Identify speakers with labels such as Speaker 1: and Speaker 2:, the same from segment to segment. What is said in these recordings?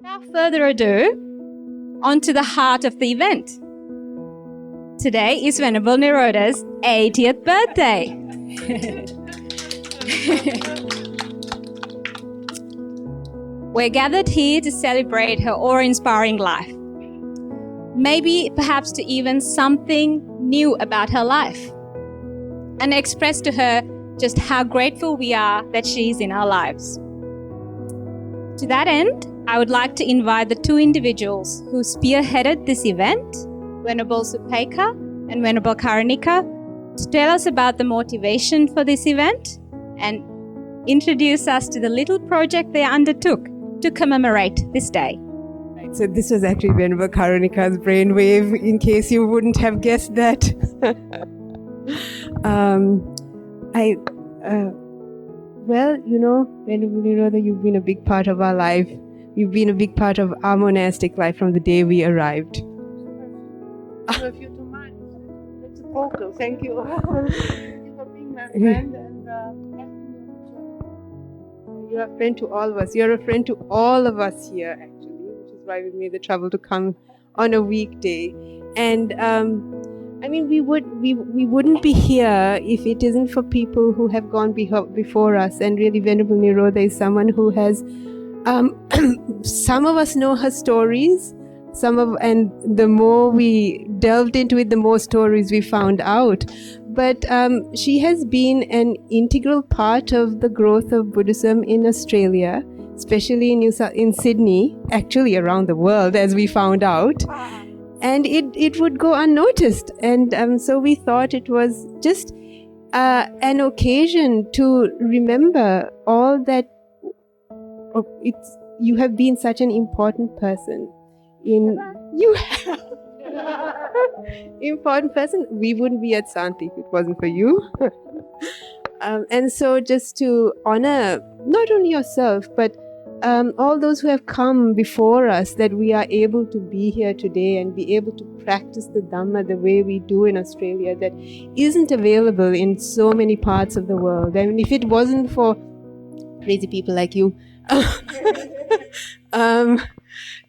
Speaker 1: Without further ado, on to the heart of the event. Today is Venerable Nirodha's 80th birthday. We're gathered here to celebrate her awe-inspiring life. Maybe perhaps to even something new about her life, and express to her just how grateful we are that she is in our lives. To that end, I would like to invite the two individuals who spearheaded this event, Venerable Supeka and Venerable Karanika, to tell us about the motivation for this event and introduce us to the little project they undertook to commemorate this day.
Speaker 2: Right, so this was actually Venerable Karanika's brainwave, in case you wouldn't have guessed that. Well, you know, Venerable Nirodha, you've been a big part of our life. You've been a big part of our monastic life from the day we arrived.
Speaker 3: If you don't mind, it's vocal. Thank you. Thank you for being my friend and
Speaker 2: you're a friend to all of us. You're a friend to all of us here, actually, which is why we made the trouble to come on a weekday. And I mean, we wouldn't be here if it isn't for people who have gone before us. And really, Venerable Nirodha is someone who has. Some of us know her stories. And the more we delved into it, the more stories we found out. But she has been an integral part of the growth of Buddhism in Australia, especially in Sydney, actually around the world, as we found out. And it would go unnoticed. And so we thought it was just an occasion to remember all that. You have been such an important person. Important person. We wouldn't be at Santi if it wasn't for you. And so just to honor not only yourself, but all those who have come before us, that we are able to be here today and be able to practice the Dhamma the way we do in Australia, that isn't available in so many parts of the world. I mean, if it wasn't for crazy people like you,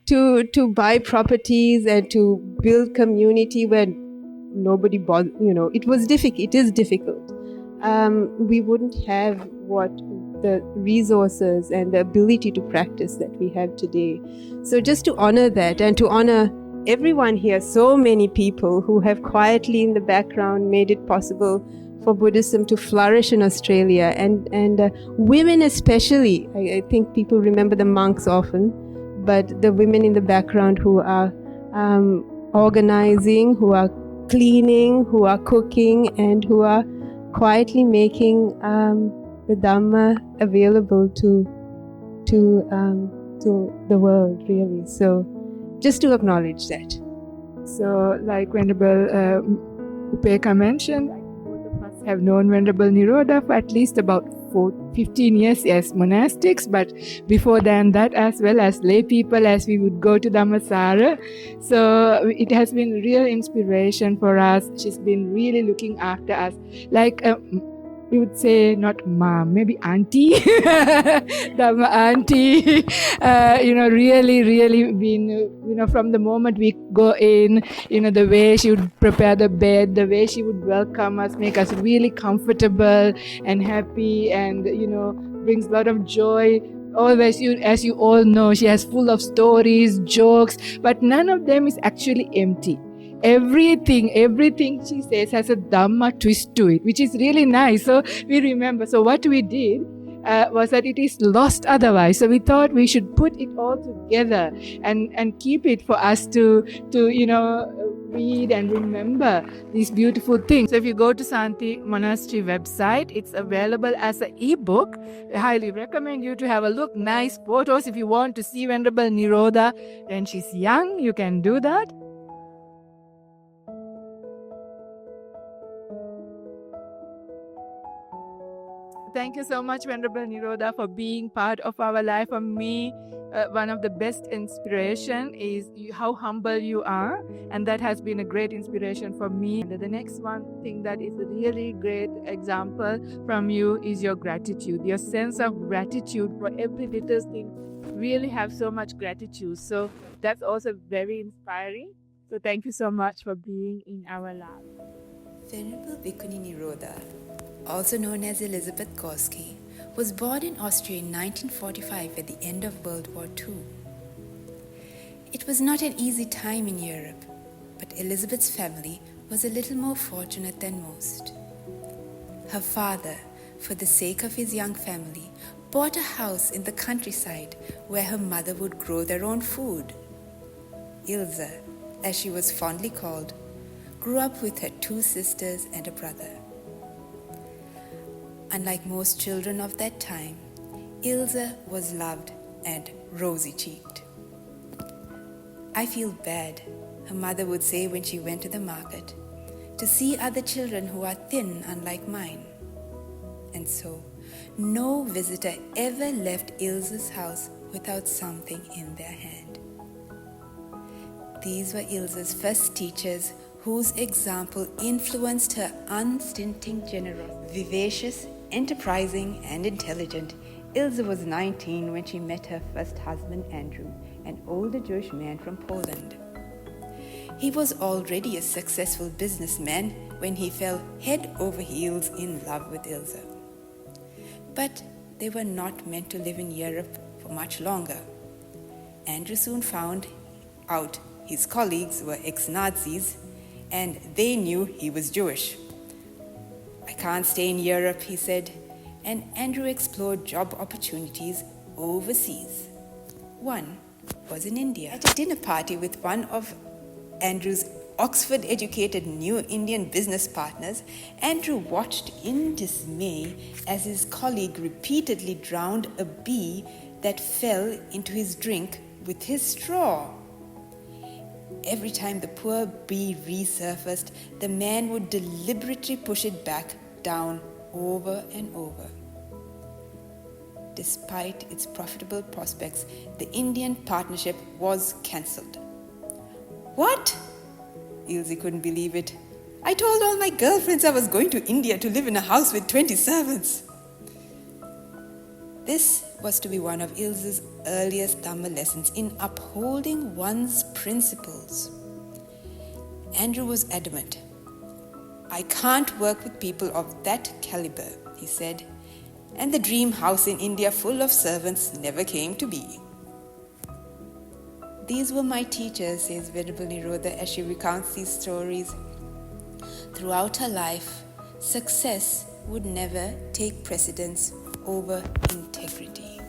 Speaker 2: to buy properties and to build community where nobody bothers, it is difficult. We wouldn't have the resources and the ability to practice that we have today. So just to honor that and to honor everyone here, so many people who have quietly in the background made it possible for Buddhism to flourish in Australia, and women especially. I think people remember the monks often, but the women in the background who are organizing, who are cleaning, who are cooking, and who are quietly making the Dhamma available to the world, really. So just to acknowledge that.
Speaker 3: So, like Venerable Upeka mentioned, have known Venerable Nirodha for at least about 15 years as monastics, but before than that as well as lay people, as we would go to Dhammasara. So it has been real inspiration for us. She's been really looking after us, like we would say not mom, maybe auntie, Dhamma auntie. Really been, from the moment we go in, the way she would prepare the bed, the way she would welcome us, make us really comfortable and happy, and, brings a lot of joy. Always, as you all know, she has full of stories, jokes, but none of them is actually empty. Everything she says has a Dhamma twist to it, which is really nice. So we remember. So what we did was that it is lost otherwise. So we thought we should put it all together and keep it for us to read and remember these beautiful things. So if you go to Santi Monastery website, it's available as an ebook. I highly recommend you to have a look. Nice photos. If you want to see Venerable Nirodha when she's young, you can do that. thank you so much, Venerable Nirodha, for being part of our life. For me, one of the best inspiration is how humble you are, and that has been a great inspiration for me. And the next one thing that is a really great example from you is your gratitude, your sense of gratitude for every little thing. Really have so much gratitude. So that's also very inspiring. So thank you so much for being in our life.
Speaker 4: Venerable Bhikkhuni Nirodha, also known as Elizabeth Korsky, was born in Austria in 1945 at the end of World War II. It was not an easy time in Europe, but Elizabeth's family was a little more fortunate than most. Her father, for the sake of his young family, bought a house in the countryside where her mother would grow their own food. Ilse, as she was fondly called, grew up with her 2 sisters and a brother. Unlike most children of that time, Ilse was loved and rosy-cheeked. "I feel bad," her mother would say when she went to the market, "to see other children who are thin unlike mine." And so, no visitor ever left Ilse's house without something in their hand. These were Ilse's first teachers, whose example influenced her unstinting generosity. Vivacious, enterprising, and intelligent, Ilse was 19 when she met her first husband, Andrew, an older Jewish man from Poland. He was already a successful businessman when he fell head over heels in love with Ilse. But they were not meant to live in Europe for much longer. Andrew soon found out his colleagues were ex-Nazis, and they knew he was Jewish. "I can't stay in Europe," he said, and Andrew explored job opportunities overseas. One was in India. At a dinner party with one of Andrew's Oxford-educated New Indian business partners, Andrew watched in dismay as his colleague repeatedly drowned a bee that fell into his drink with his straw. Every time the poor bee resurfaced, the man would deliberately push it back down over and over. Despite its profitable prospects, the Indian partnership was cancelled. "What?" Ilse couldn't believe it. "I told all my girlfriends I was going to India to live in a house with 20 servants. This was to be one of Ilse's earliest Dhamma lessons in upholding one's principles. Andrew was adamant. "I can't work with people of that caliber," he said, and the dream house in India full of servants never came to be. "These were my teachers," says Venerable Nirodha as she recounts these stories. Throughout her life, success would never take precedence over integrity.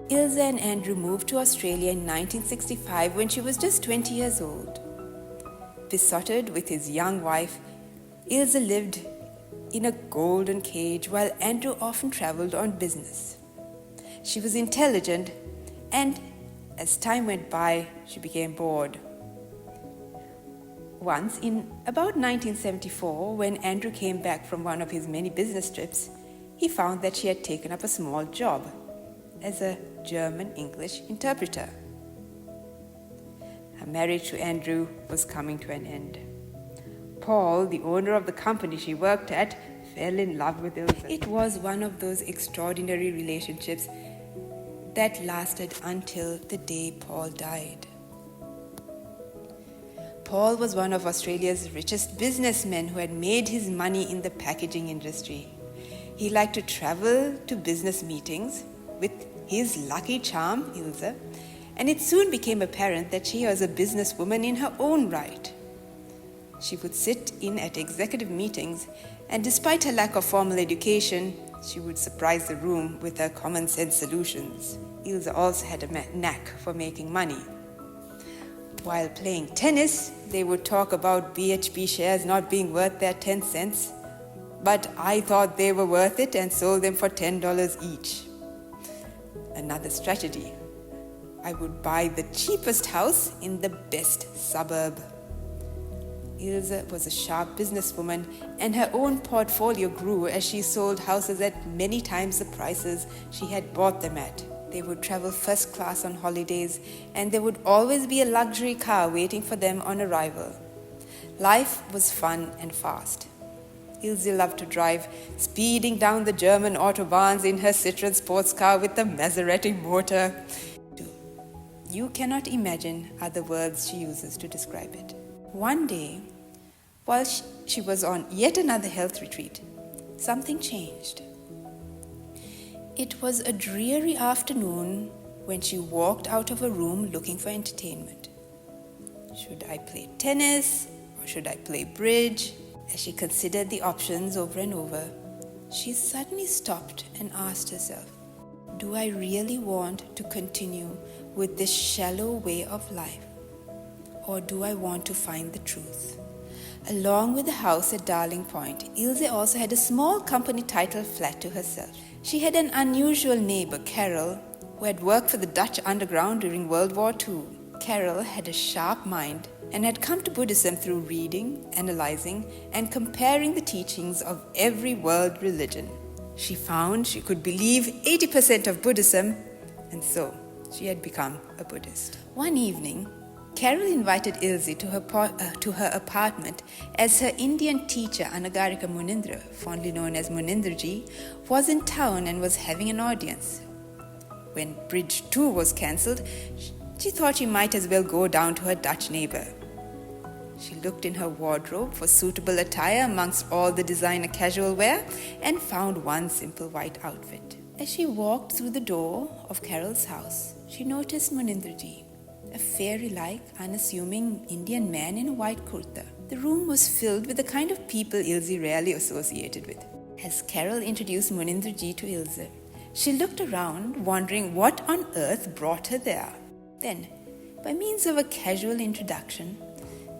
Speaker 4: Ilse and Andrew moved to Australia in 1965 when she was just 20 years old. Besotted with his young wife, Ilse lived in a golden cage while Andrew often travelled on business. She was intelligent, and as time went by, she became bored. Once, in about 1974, when Andrew came back from one of his many business trips, he found that she had taken up a small job as a German-English interpreter. Her marriage to Andrew was coming to an end. Paul, the owner of the company she worked at, fell in love with Ilse. It was one of those extraordinary relationships that lasted until the day Paul died. Paul was one of Australia's richest businessmen who had made his money in the packaging industry. He liked to travel to business meetings with his lucky charm, Ilse, and it soon became apparent that she was a businesswoman in her own right. She would sit in at executive meetings, and despite her lack of formal education, she would surprise the room with her common sense solutions. Ilse also had a knack for making money. While playing tennis, they would talk about BHP shares not being worth their 10 cents, but I thought they were worth it and sold them for $10 each. Another strategy: I would buy the cheapest house in the best suburb. Ilse was a sharp businesswoman, and her own portfolio grew as she sold houses at many times the prices she had bought them at. They would travel first class on holidays, and there would always be a luxury car waiting for them on arrival. Life was fun and fast. Ilse loved to drive, speeding down the German autobahns in her Citroen sports car with the Maserati motor. You cannot imagine are the words she uses to describe it. One day, while she was on yet another health retreat, something changed. It was a dreary afternoon when she walked out of a room looking for entertainment. Should I play tennis or should I play bridge? As she considered the options over and over, she suddenly stopped and asked herself, do I really want to continue with this shallow way of life? Or do I want to find the truth? Along with the house at Darling Point, Ilse also had a small company title flat to herself. She had an unusual neighbor, Carol, who had worked for the Dutch underground during World War II. Carol had a sharp mind and had come to Buddhism through reading, analyzing, and comparing the teachings of every world religion. She found she could believe 80% of Buddhism, and so she had become a Buddhist. One evening, Carol invited Ilse to her apartment as her Indian teacher Anagarika Munindra, fondly known as Munindraji, was in town and was having an audience. When Bridge 2 was cancelled, she thought she might as well go down to her Dutch neighbor. She looked in her wardrobe for suitable attire amongst all the designer casual wear and found one simple white outfit. As she walked through the door of Carol's house, she noticed Munindraji, a fairy-like, unassuming Indian man in a white kurta. The room was filled with the kind of people Ilse rarely associated with. As Carol introduced Munindraji to Ilse, she looked around, wondering what on earth brought her there. Then, by means of a casual introduction,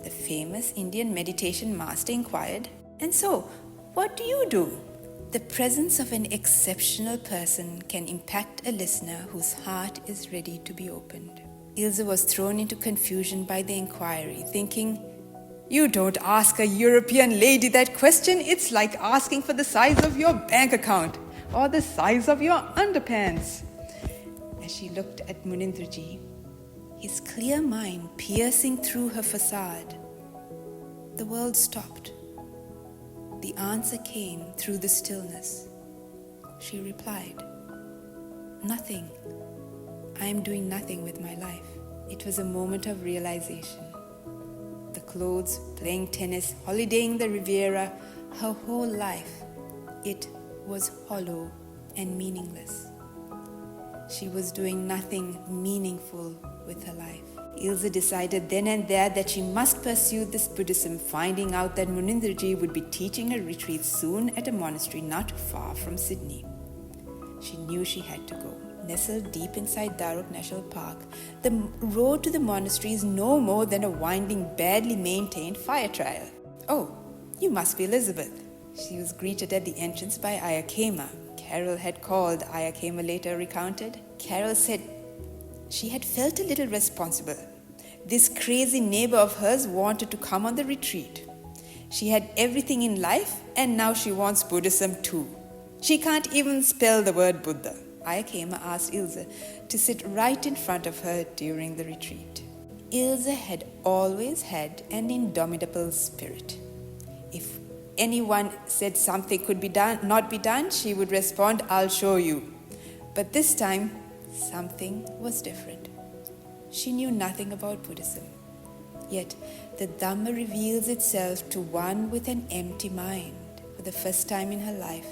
Speaker 4: the famous Indian meditation master inquired, "And so, what do you do?" The presence of an exceptional person can impact a listener whose heart is ready to be opened. Ilse was thrown into confusion by the inquiry, thinking, "You don't ask a European lady that question. It's like asking for the size of your bank account or the size of your underpants." As she looked at Munindraji, his clear mind piercing through her facade, the world stopped. The answer came through the stillness. She replied, "Nothing. I am doing nothing with my life." It was a moment of realization. The clothes, playing tennis, holidaying the Riviera, her whole life, it was hollow and meaningless. She was doing nothing meaningful with her life. Ilse decided then and there that she must pursue this Buddhism, finding out that Munindraji would be teaching a retreat soon at a monastery not far from Sydney. She knew she had to go. Nestled deep inside Daruk National Park, the road to the monastery is no more than a winding, badly maintained fire trial. "Oh, you must be Elizabeth." She was greeted at the entrance by Ayakema. Carol had called, Ayakema later recounted. Carol said she had felt a little responsible. This crazy neighbor of hers wanted to come on the retreat. She had everything in life, and now she wants Buddhism too. She can't even spell the word Buddha. Ayakema asked Ilse to sit right in front of her during the retreat. Ilse had always had an indomitable spirit. If anyone said something could be done, not be done, she would respond, "I'll show you." But this time, something was different. She knew nothing about Buddhism. Yet, the Dhamma reveals itself to one with an empty mind. For the first time in her life,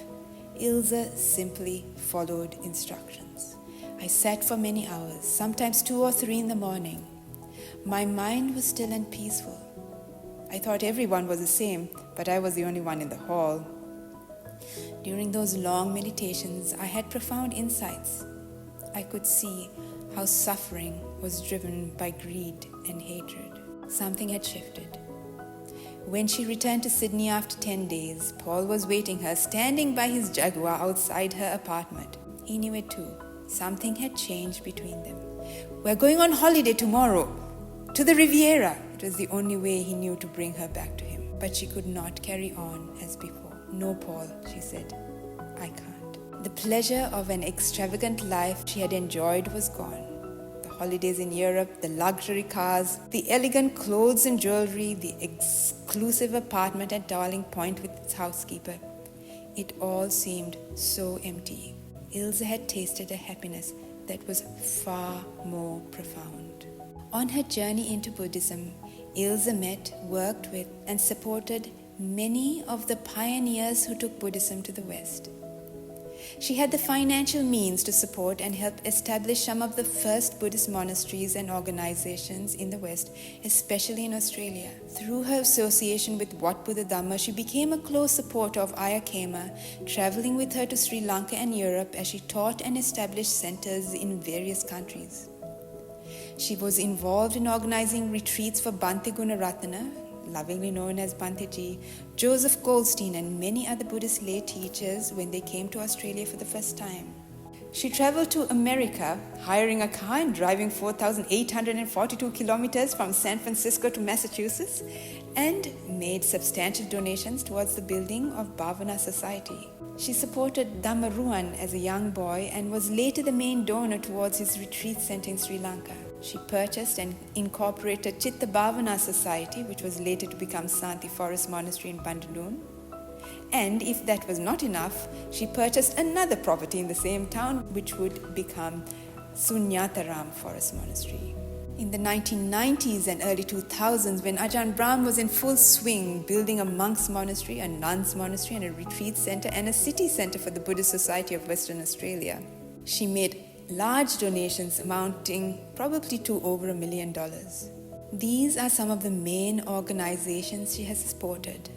Speaker 4: Ilse simply followed instructions. I sat for many hours, sometimes 2 or 3 in the morning. My mind was still and peaceful. I thought everyone was the same, but I was the only one in the hall. During those long meditations, I had profound insights. I could see how suffering was driven by greed and hatred. Something had shifted. When she returned to Sydney after 10 days, Paul was waiting her, standing by his Jaguar outside her apartment. He knew it too. Something had changed between them. "We're going on holiday tomorrow, to the Riviera." It was the only way he knew to bring her back to him. But she could not carry on as before. "No, Paul," she said, "I can't." The pleasure of an extravagant life she had enjoyed was gone. The holidays in Europe, the luxury cars, the elegant clothes and jewelry, the exclusive apartment at Darling Point with its housekeeper. It all seemed so empty. Ilse had tasted a happiness that was far more profound. On her journey into Buddhism, Ilse met, worked with, and supported many of the pioneers who took Buddhism to the West. She had the financial means to support and help establish some of the first Buddhist monasteries and organizations in the West, especially in Australia. Through her association with Wat Buddha Dhamma, she became a close supporter of Ayya Khema, traveling with her to Sri Lanka and Europe as she taught and established centers in various countries. She was involved in organizing retreats for Bhante Gunaratana, lovingly known as Bhante Ji, Joseph Goldstein, and many other Buddhist lay teachers when they came to Australia for the first time. She traveled to America, hiring a car and driving 4,842 kilometers from San Francisco to Massachusetts, and made substantial donations towards the building of Bhavana Society. She supported Dhammaruwan as a young boy and was later the main donor towards his retreat center in Sri Lanka. She purchased and incorporated Chitta Bhavana Society, which was later to become Santi Forest Monastery in Bandanoon. And if that was not enough, she purchased another property in the same town, which would become Sunyataram Forest Monastery. In the 1990s and early 2000s, when Ajahn Brahm was in full swing, building a monks' monastery, a nuns' monastery, and a retreat center, and a city center for the Buddhist Society of Western Australia, she made large donations amounting probably to over $1 million. These are some of the main organizations she has supported,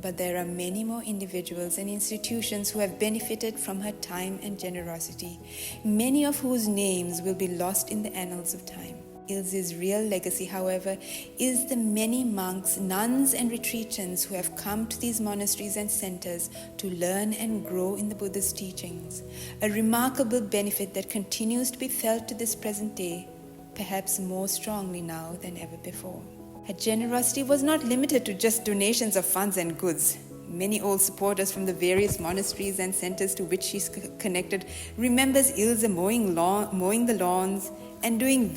Speaker 4: but there are many more individuals and institutions who have benefited from her time and generosity, many of whose names will be lost in the annals of time. Ilse's real legacy, however, is the many monks, nuns, and retreatants who have come to these monasteries and centers to learn and grow in the Buddha's teachings, a remarkable benefit that continues to be felt to this present day, perhaps more strongly now than ever before. Her generosity was not limited to just donations of funds and goods. Many old supporters from the various monasteries and centers to which she's connected remembers Ilse mowing the lawns and doing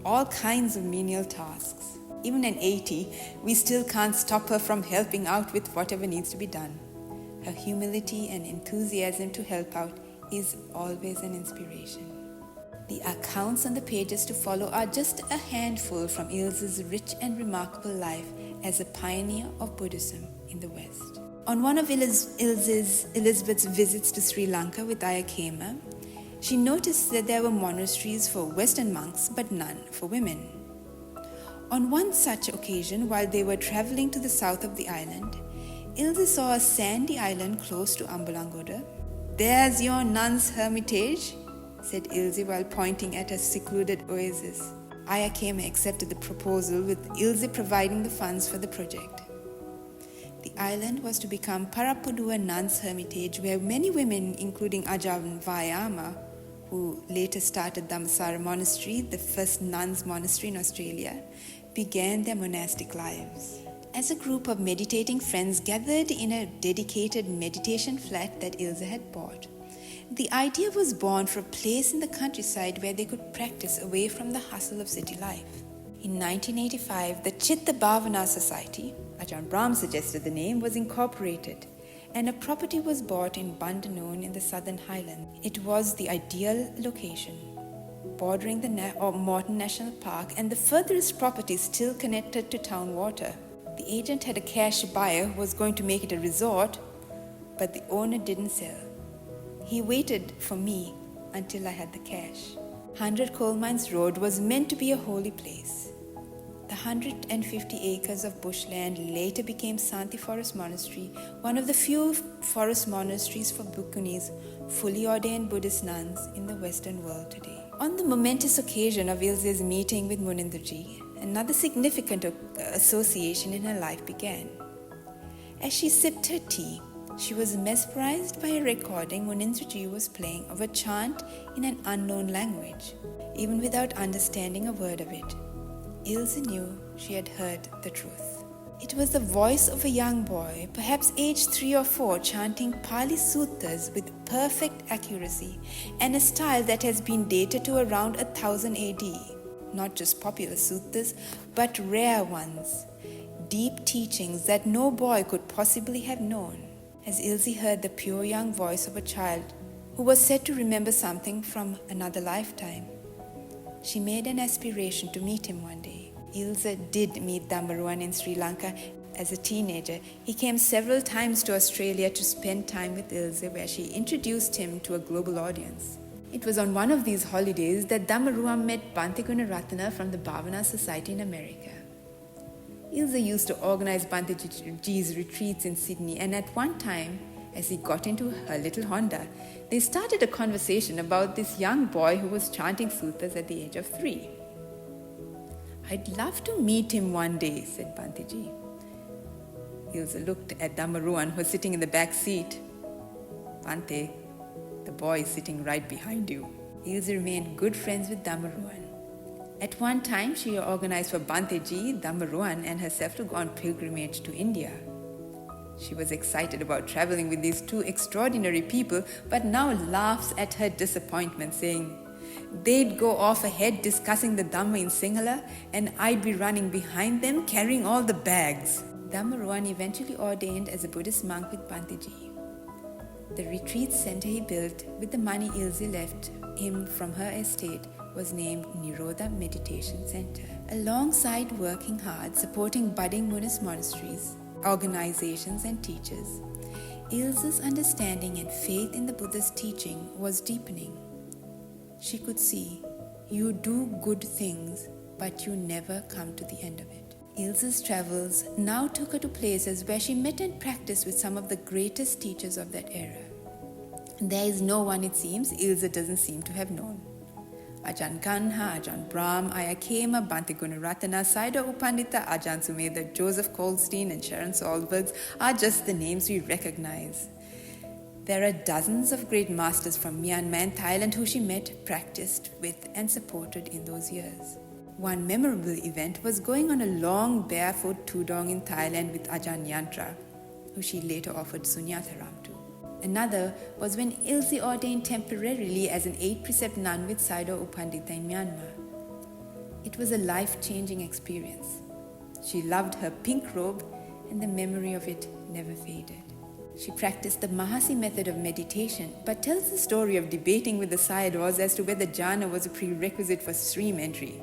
Speaker 4: all kinds of menial tasks. Even at 80, we still can't stop her from helping out with whatever needs to be done. Her humility and enthusiasm to help out is always an inspiration. The accounts on the pages to follow are just a handful from Ilse's rich and remarkable life as a pioneer of Buddhism in the West. On one of Elizabeth's visits to Sri Lanka with Ayya Khema, she noticed that there were monasteries for Western monks but none for women. On one such occasion, while they were traveling to the south of the island, Ilse saw a sandy island close to Ambalangoda. "There's your nun's hermitage," said Ilse while pointing at a secluded oasis. Ayya Khema accepted the proposal, with Ilse providing the funds for the project. The island was to become Parapudua Nuns' Hermitage, where many women, including Ajahn Vayama, who later started Dhammasara Monastery, the first nuns' monastery in Australia, began their monastic lives. As a group of meditating friends gathered in a dedicated meditation flat that Ilse had bought, the idea was born for a place in the countryside where they could practice away from the hustle of city life. In 1985, the Chitta Bhavana Society, Ajahn Brahm suggested the name, was incorporated, and a property was bought in Bandanoon in the Southern Highlands. It was the ideal location, bordering the Morton National Park and the furthest property still connected to town water. The agent had a cash buyer who was going to make it a resort, but the owner didn't sell. He waited for me until I had the cash. 100 Coal Mines Road was meant to be a holy place. The 150 acres of bushland later became Santi Forest Monastery, one of the few forest monasteries for Bhikkhunis, fully ordained Buddhist nuns in the Western world today. On the momentous occasion of Ilse's meeting with Munindraji, another significant association in her life began. As she sipped her tea, she was mesmerized by a recording Munindraji was playing of a chant in an unknown language. Even without understanding a word of it, Ilse knew she had heard the truth. It was the voice of a young boy, perhaps aged 3 or 4, chanting Pali Suttas with perfect accuracy and a style that has been dated to around 1000 AD. Not just popular suttas, but rare ones. Deep teachings that no boy could possibly have known. As Ilse heard the pure young voice of a child who was said to remember something from another lifetime, she made an aspiration to meet him one day. Ilse did meet Dhammaruwan in Sri Lanka as a teenager. He came several times to Australia to spend time with Ilse, where she introduced him to a global audience. It was on one of these holidays that Dhammaruwan met Bhante Gunaratana from the Bhavana Society in America. Ilse used to organize Bhante Ji's retreats in Sydney, and at one time, as he got into her little Honda, they started a conversation about this young boy who was chanting suttas at the age of 3. "I'd love to meet him one day," said Bhante Ji. Ilse looked at Dhammaruwan, who was sitting in the back seat. "Bhante, the boy is sitting right behind you." Ilse remained good friends with Dhammaruwan. At one time, she organized for Bhante Ji, Dhammaruwan, and herself to go on pilgrimage to India. She was excited about traveling with these two extraordinary people, but now laughs at her disappointment, saying, they'd go off ahead discussing the Dhamma in Sinhala, and I'd be running behind them carrying all the bags. Dhammaruwan eventually ordained as a Buddhist monk with Bhante Ji. The retreat center he built with the money Ilse left him from her estate was named Nirodha Meditation Center. Alongside working hard supporting budding Buddhist monasteries, organizations and teachers, Ilse's understanding and faith in the Buddha's teaching was deepening. She could see, you do good things, but you never come to the end of it. Ilse's travels now took her to places where she met and practiced with some of the greatest teachers of that era. There is no one, it seems, Ilse doesn't seem to have known. Ajahn Kanha, Ajahn Brahm, Ayakema, Bhante Gunaratana, Sayadaw U Pandita, Ajahn Sumedha, Joseph Goldstein and Sharon Salzberg are just the names we recognize. There are dozens of great masters from Myanmar and Thailand who she met, practiced with and supported in those years. One memorable event was going on a long barefoot tudong in Thailand with Ajahn Yantra, who she later offered Sunyataram to. Another was when Ilse ordained temporarily as an 8-precept nun with Sayadaw U Pandita in Myanmar. It was a life-changing experience. She loved her pink robe, and the memory of it never faded. She practiced the Mahasi method of meditation, but tells the story of debating with the Sayadaws as to whether jhana was a prerequisite for stream entry.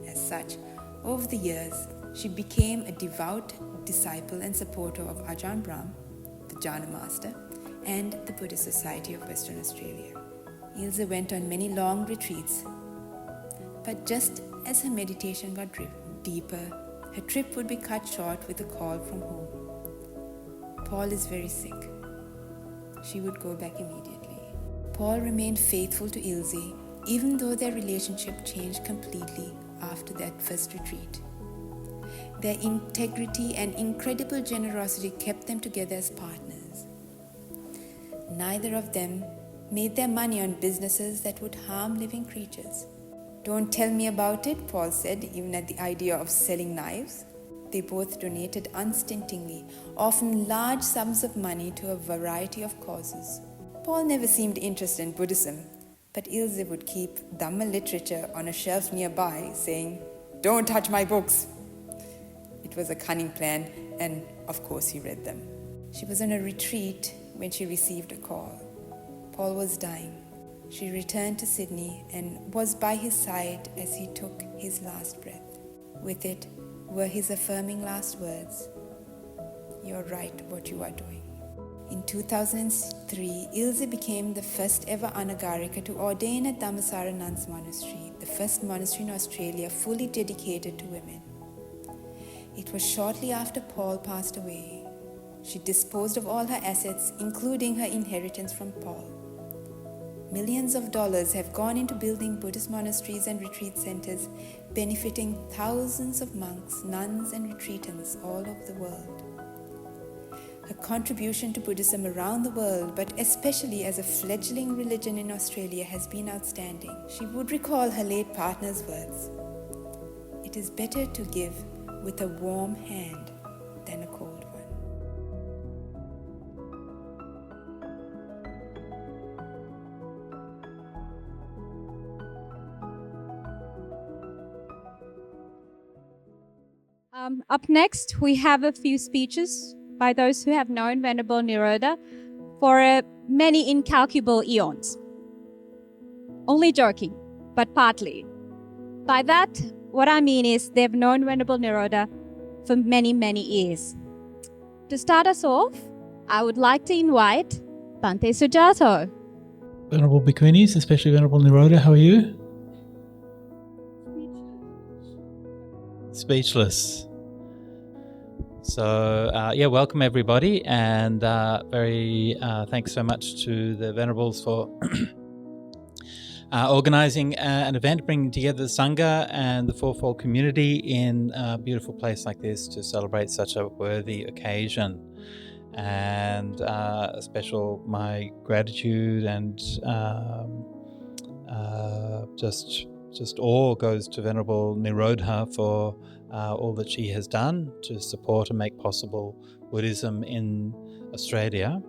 Speaker 4: As such, over the years, she became a devout disciple and supporter of Ajahn Brahm, the jhana master, and the Buddhist Society of Western Australia. Ilse went on many long retreats, but just as her meditation got deeper, her trip would be cut short with a call from home. Paul is very sick. She would go back immediately. Paul remained faithful to Ilse, even though their relationship changed completely after that first retreat. Their integrity and incredible generosity kept them together as partners. Neither of them made their money on businesses that would harm living creatures. Don't tell me about it, Paul said, even at the idea of selling knives. They both donated unstintingly, often large sums of money to a variety of causes. Paul never seemed interested in Buddhism, but Ilse would keep Dhamma literature on a shelf nearby, saying, "Don't touch my books." It was a cunning plan, and of course he read them. She was on a retreat when she received a call. Paul was dying. She returned to Sydney and was by his side as he took his last breath. With it were his affirming last words, "You're right what you are doing." In 2003, Ilse became the first ever Anagarika to ordain at Dhammasara Nuns Monastery, the first monastery in Australia fully dedicated to women. It was shortly after Paul passed away. She disposed of all her assets, including her inheritance from Paul. Millions of dollars have gone into building Buddhist monasteries and retreat centers, benefiting thousands of monks, nuns, and retreatants all over the world. Her contribution to Buddhism around the world, but especially as a fledgling religion in Australia, has been outstanding. She would recall her late partner's words. It is better to give with a warm hand than a cold one.
Speaker 1: Up next, we have a few speeches by those who have known Venerable Nirodha for many incalculable eons. Only joking, but partly. By that, what I mean is they've known Venerable Nirodha for many, many years. To start us off, I would like to invite Bhante Sujato.
Speaker 5: Venerable Bhikkhunis, especially Venerable Nirodha, how are you? Speechless. So, welcome everybody, and very thanks so much to the Venerables for organising an event, bringing together the Sangha and the Fourfold community in a beautiful place like this to celebrate such a worthy occasion. And special my gratitude and just awe goes to Venerable Nirodha for all that she has done to support and make possible Buddhism in Australia,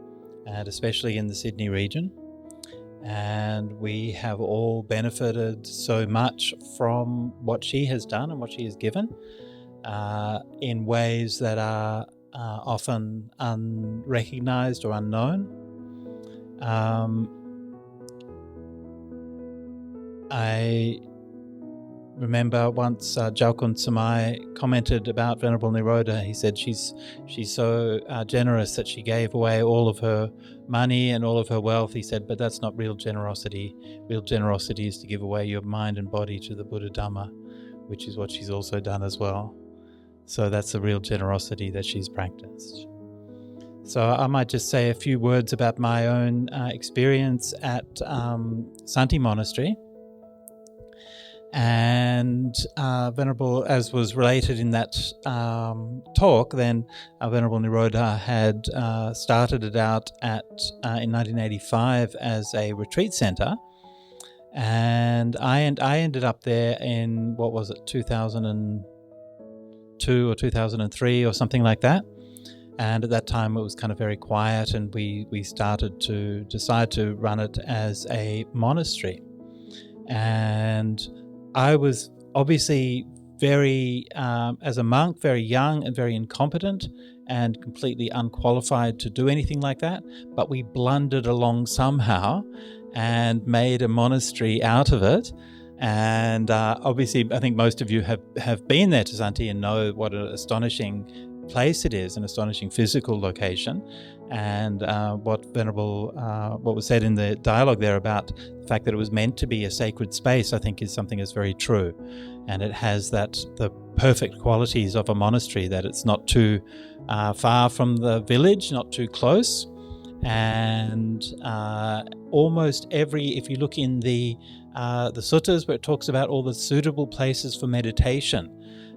Speaker 5: and especially in the Sydney region. And we have all benefited so much from what she has done and what she has given in ways that are often unrecognised or unknown. I remember once Jalkun Samai commented about Venerable Nirodha. He said she's so generous that she gave away all of her money and all of her wealth. He said, but that's not real generosity. Real generosity is to give away your mind and body to the Buddha Dhamma, which is what she's also done as well. So that's the real generosity that she's practiced. So I might just say a few words about my own experience at Santi Monastery. And Venerable, as was related in that talk, then Venerable Nirodha had started it out in 1985 as a retreat centre, and I ended up there in 2002 or 2003 or something like that. And at that time it was kind of very quiet, and we started to decide to run it as a monastery. And I was obviously very, as a monk, very young and very incompetent and completely unqualified to do anything like that. But we blundered along somehow and made a monastery out of it. And obviously, I think most of you have been there to Santi and know what an astonishing place it is, an astonishing physical location. And what was said in the dialogue there about the fact that it was meant to be a sacred space, I think is something that's very true. And it has the perfect qualities of a monastery, that it's not too far from the village, not too close. And almost if you look in the suttas where it talks about all the suitable places for meditation,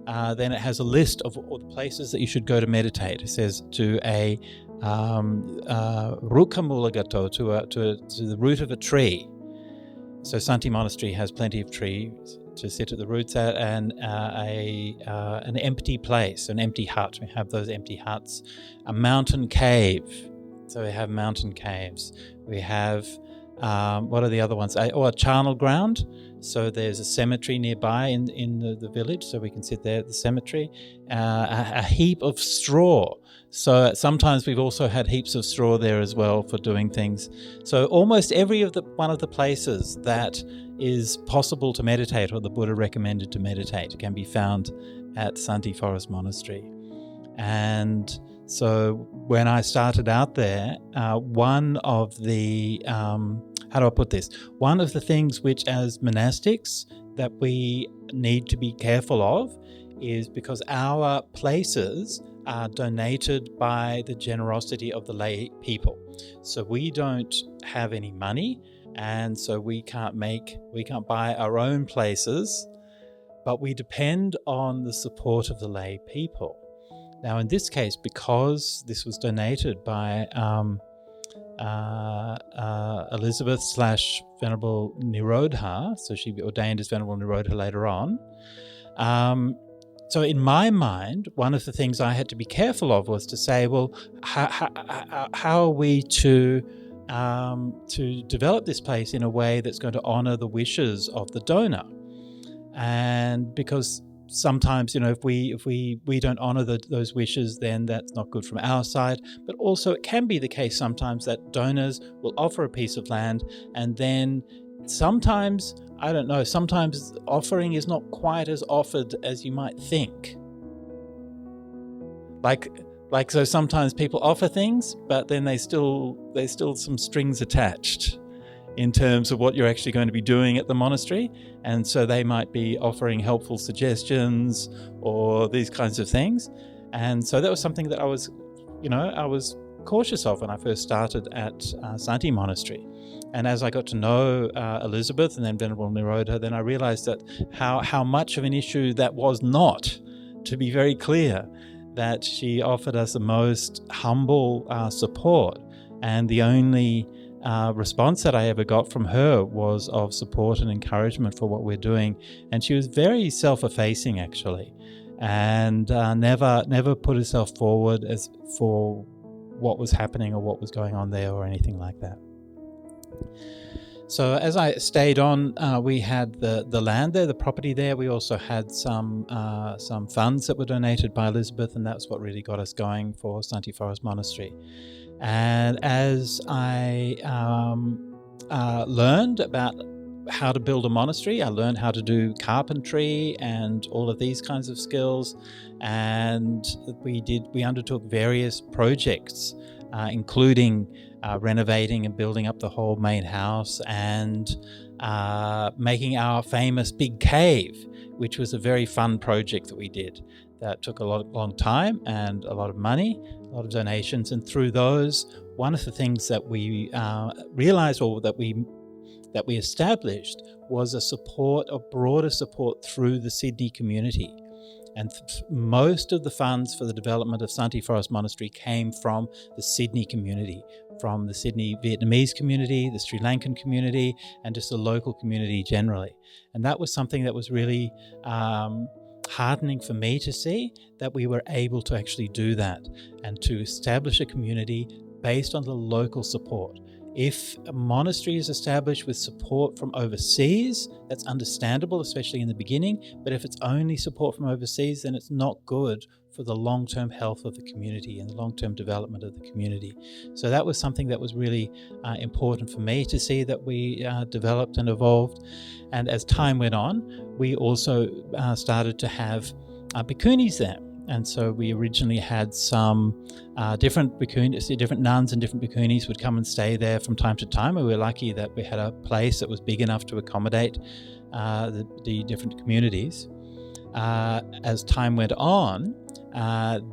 Speaker 5: then it has a list of all the places that you should go to meditate. It says to a Rukhamulagato, to the root of a tree. So Santi Monastery has plenty of trees to sit at the roots at, and an empty place, an empty hut. We have those empty huts. A mountain cave. So we have mountain caves. We have, what are the other ones? A charnel ground. So there's a cemetery nearby in the village, so we can sit there at the cemetery. A heap of straw. So sometimes we've also had heaps of straw there as well for doing things. So almost every one of the places that is possible to meditate, or the Buddha recommended to meditate, can be found at Santi Forest Monastery. And so when I started out there, one of the things which as monastics that we need to be careful of is because our places are donated by the generosity of the lay people. So we don't have any money, and so we can't buy our own places, but we depend on the support of the lay people. Now in this case, because this was donated by Elizabeth / Venerable Nirodha, so she ordained as Venerable Nirodha later on, So in my mind, one of the things I had to be careful of was to say, well, how are we to develop this place in a way that's going to honor the wishes of the donor? And because sometimes, if we don't honor those wishes, then that's not good from our side. But also it can be the case sometimes that donors will offer a piece of land, and then sometimes, I don't know, sometimes offering is not quite as offered as you might think. Like so sometimes people offer things, but then there's still some strings attached in terms of what you're actually going to be doing at the monastery. And so they might be offering helpful suggestions or these kinds of things. And so that was something that I was cautious of when I first started at Santi Monastery. And as I got to know Elizabeth and then Venerable Nirodha, then I realized that how much of an issue that was not, to be very clear, that she offered us the most humble support. And the only response that I ever got from her was of support and encouragement for what we're doing. And she was very self-effacing, actually, and never put herself forward as for what was happening or what was going on there or anything like that. So as I stayed on, we had the land there, the property there. We also had some funds that were donated by Elizabeth, and that's what really got us going for Santi Forest Monastery. And as I learned about how to build a monastery, I learned how to do carpentry and all of these kinds of skills. And we undertook various projects, including renovating and building up the whole main house and making our famous big cave, which was a very fun project that we did. That took a long time and a lot of money, a lot of donations. And through those, one of the things that we realized, or that we established, was a broader support through the Sydney community. And most of the funds for the development of Santi Forest Monastery came from the Sydney community, from the Sydney Vietnamese community, the Sri Lankan community, and just the local community generally. And that was something that was really heartening for me to see, that we were able to actually do that and to establish a community based on the local support. If a monastery is established with support from overseas, that's understandable, especially in the beginning. But if it's only support from overseas, then it's not good for the long-term health of the community and the long-term development of the community. So that was something that was really important for me to see, that we developed and evolved. And as time went on, we also started to have Bhikkhunis there. And so we originally had some different Bhikkhunis, different nuns and different Bhikkhunis would come and stay there from time to time. And we were lucky that we had a place that was big enough to accommodate the different communities. As time went on,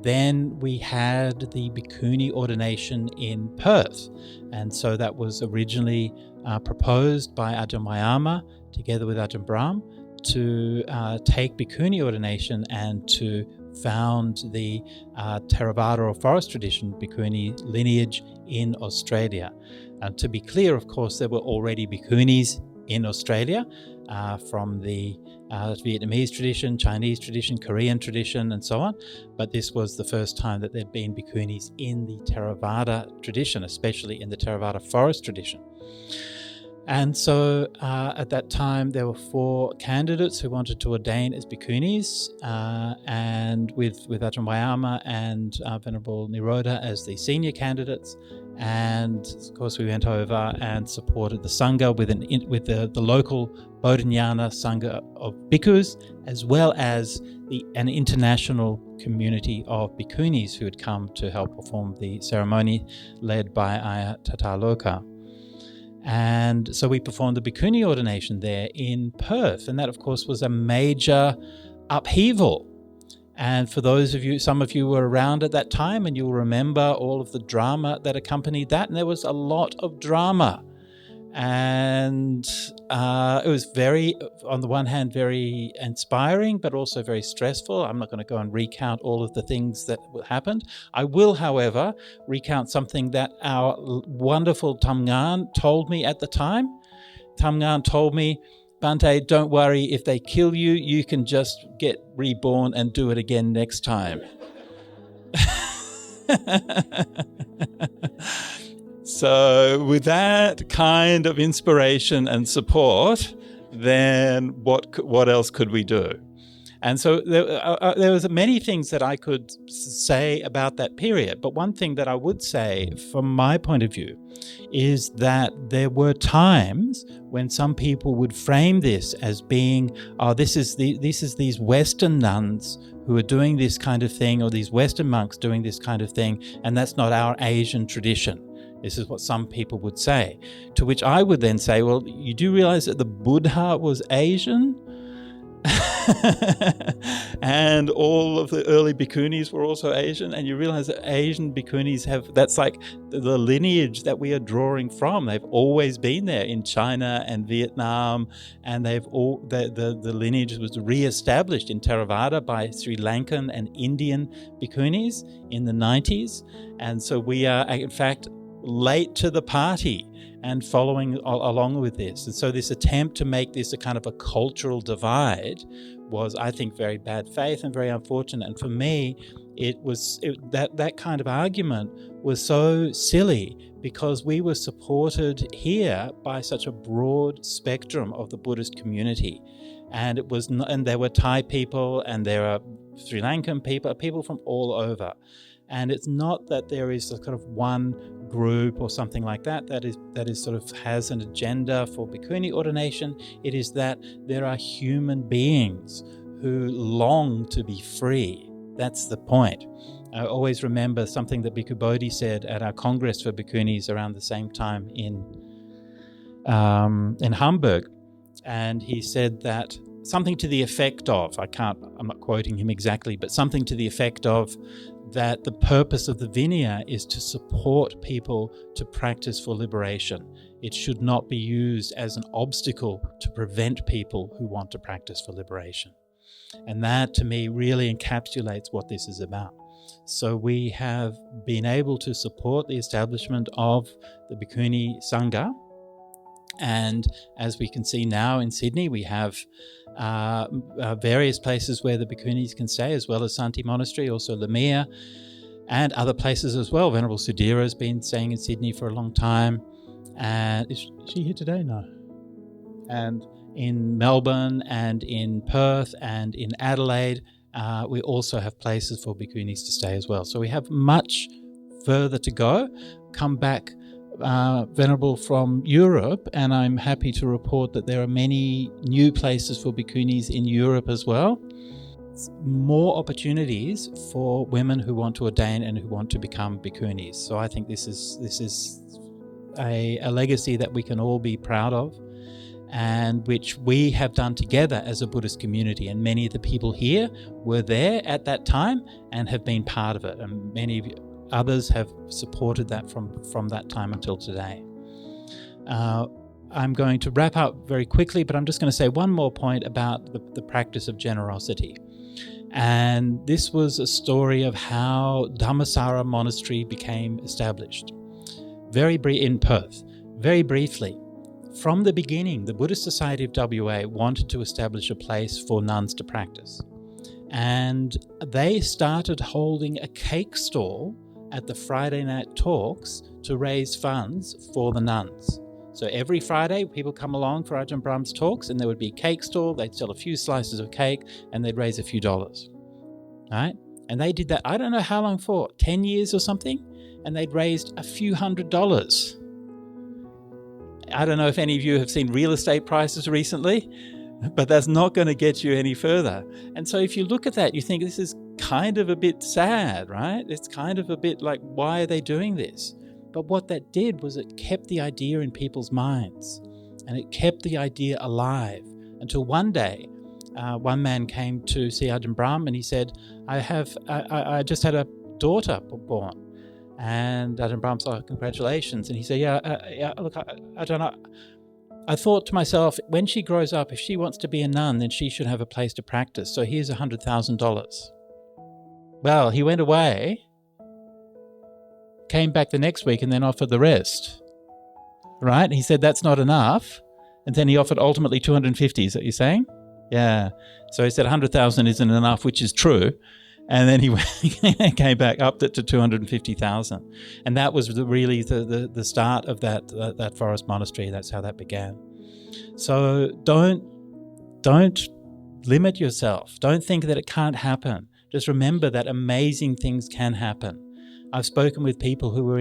Speaker 5: then we had the Bhikkhuni ordination in Perth. And so that was originally proposed by Ajahn Wayama together with Ajahn Brahm to take Bhikkhuni ordination and to found the Theravada or forest tradition Bhikkhuni lineage in Australia. And to be clear, of course, there were already Bhikkhunis in Australia from the Vietnamese tradition, Chinese tradition, Korean tradition, and so on. But this was the first time that there'd been Bhikkhunis in the Theravada tradition, especially in the Theravada forest tradition. And so at that time, there were 4 candidates who wanted to ordain as Bhikkhunis, and with Ajahn Wayama and Venerable Nirodha as the senior candidates. And of course, we went over and supported the Sangha with the local Bodhinyana Sangha of Bhikkhus, as well as an international community of Bhikkhunis who had come to help perform the ceremony led by Ayya Tataloka. And so we performed the Bhikkhuni ordination there in Perth. And that, of course, was a major upheaval. And for those of you, some of you were around at that time, and you'll remember all of the drama that accompanied that. And there was a lot of drama. And it was very, on the one hand, very inspiring, but also very stressful. I'm not going to go and recount all of the things that happened. I will, however, recount something that our wonderful Tam Ngan told me at the time. Tam Ngan told me Bhante, don't worry, if they kill you, you can just get reborn and do it again next time. So with that kind of inspiration and support, then what else could we do? And so there was many things that I could say about that period. But one thing that I would say from my point of view is that there were times when some people would frame this as being, this is these Western nuns who are doing this kind of thing, or these Western monks doing this kind of thing, and that's not our Asian tradition. This is what some people would say. To which I would then say, well, you do realize that the Buddha was Asian? And all of the early bhikkhunis were also Asian, and you realize that Asian bhikkhunis that's like the lineage that we are drawing from. They've always been there in China and Vietnam, and the lineage was re-established in Theravada by Sri Lankan and Indian bhikkhunis in the 90s. And so we are, in fact, late to the party and following along with this. And so this attempt to make this a kind of a cultural divide was, I think, very bad faith and very unfortunate. And for me, that kind of argument was so silly, because we were supported here by such a broad spectrum of the Buddhist community. And and there were Thai people, and there are Sri Lankan people from all over. And it's not that there is a kind of one group or something like that is sort of has an agenda for bhikkhuni ordination. It is that there are human beings who long to be free. That's the point. I always remember something that Bhikkhu Bodhi said at our Congress for Bhikkhunis around the same time in Hamburg. And he said that something to the effect of, I'm not quoting him exactly, but something to the effect of that the purpose of the Vinaya is to support people to practice for liberation. It should not be used as an obstacle to prevent people who want to practice for liberation. And that, to me, really encapsulates what this is about. So we have been able to support the establishment of the Bhikkhuni Sangha. And as we can see now in Sydney, we have various places where the bhikkhunis can stay, as well as Santi Monastery, also Lamia, and other places as well. Venerable Sudhira has been staying in Sydney for a long time. And is she here today? No. And in Melbourne and in Perth and in Adelaide, we also have places for bhikkhunis to stay as well. So we have much further to go. Come back, Venerable, from Europe, and I'm happy to report that there are many new places for bhikkhunis in Europe as well. More opportunities for women who want to ordain and who want to become bhikkhunis. So I think this is a legacy that we can all be proud of, and which we have done together as a Buddhist community. And many of the people here were there at that time and have been part of it, and many others have supported that from that time until today. I'm going to wrap up very quickly, but I'm just going to say one more point about the practice of generosity. And this was a story of how Dhammasara Monastery became established. In Perth. Very briefly, from the beginning, the Buddhist Society of WA wanted to establish a place for nuns to practice. And they started holding a cake stall at the Friday night talks to raise funds for the nuns. So every Friday, people come along for Ajahn Brahm's talks, and there would be a cake stall. They'd sell a few slices of cake, and they'd raise a few dollars. Right? And they did that, I don't know how long for, 10 years or something, and they'd raised a few $100s. I don't know if any of you have seen real estate prices recently, but that's not going to get you any further. And so if you look at that, you think this is kind of a bit sad, right? It's kind of a bit like, why are they doing this? But what that did was it kept the idea in people's minds, and it kept the idea alive until one day, one man came to see Ajahn Brahm, and he said, I just had a daughter born. And Ajahn Brahm said, congratulations. And he said, look, Ajahn, I thought to myself, when she grows up, if she wants to be a nun, then she should have a place to practice. So here's $100,000. Well, he went away, came back the next week, and then offered the rest. Right? He said, that's not enough. And then he offered ultimately 250, is that what you're saying? Yeah. So he said 100,000 isn't enough, which is true. And then he came back, upped it to 250,000. And that was really the start of that forest monastery. That's how that began. So don't limit yourself. Don't think that it can't happen. Just remember that amazing things can happen. I've spoken with people who were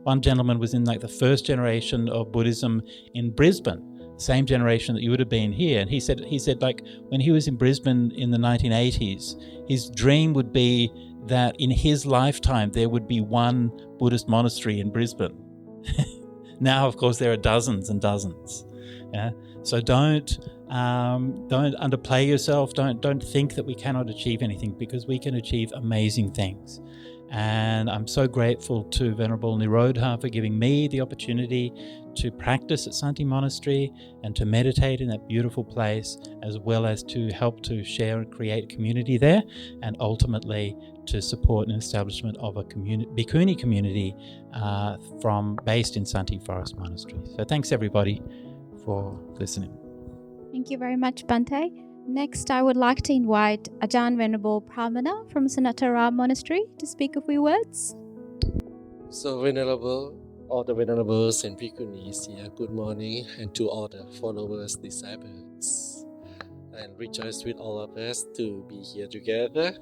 Speaker 5: one gentleman was in like the first generation of Buddhism in Brisbane, same generation that you would have been here. And he said like when he was in Brisbane in the 1980s, his dream would be that in his lifetime there would be one Buddhist monastery in Brisbane. Now, of course, there are dozens and dozens. Yeah. So don't underplay yourself. Don't think that we cannot achieve anything, because we can achieve amazing things. And I'm so grateful to Venerable Nirodha for giving me the opportunity to practice at Santi Monastery and to meditate in that beautiful place, as well as to help to share and create a community there, and ultimately to support an establishment of a Bhikkhuni community based in Santi Forest Monastery. So thanks everybody for listening.
Speaker 1: Thank you very much, Bhante. Next, I would like to invite Ajahn Venerable Pramana from Sanatara Monastery to speak a few words.
Speaker 6: So, Venerable, all the Venerables and Bhikkhunis here, good morning, and to all the followers, disciples. And rejoice with all of us to be here together.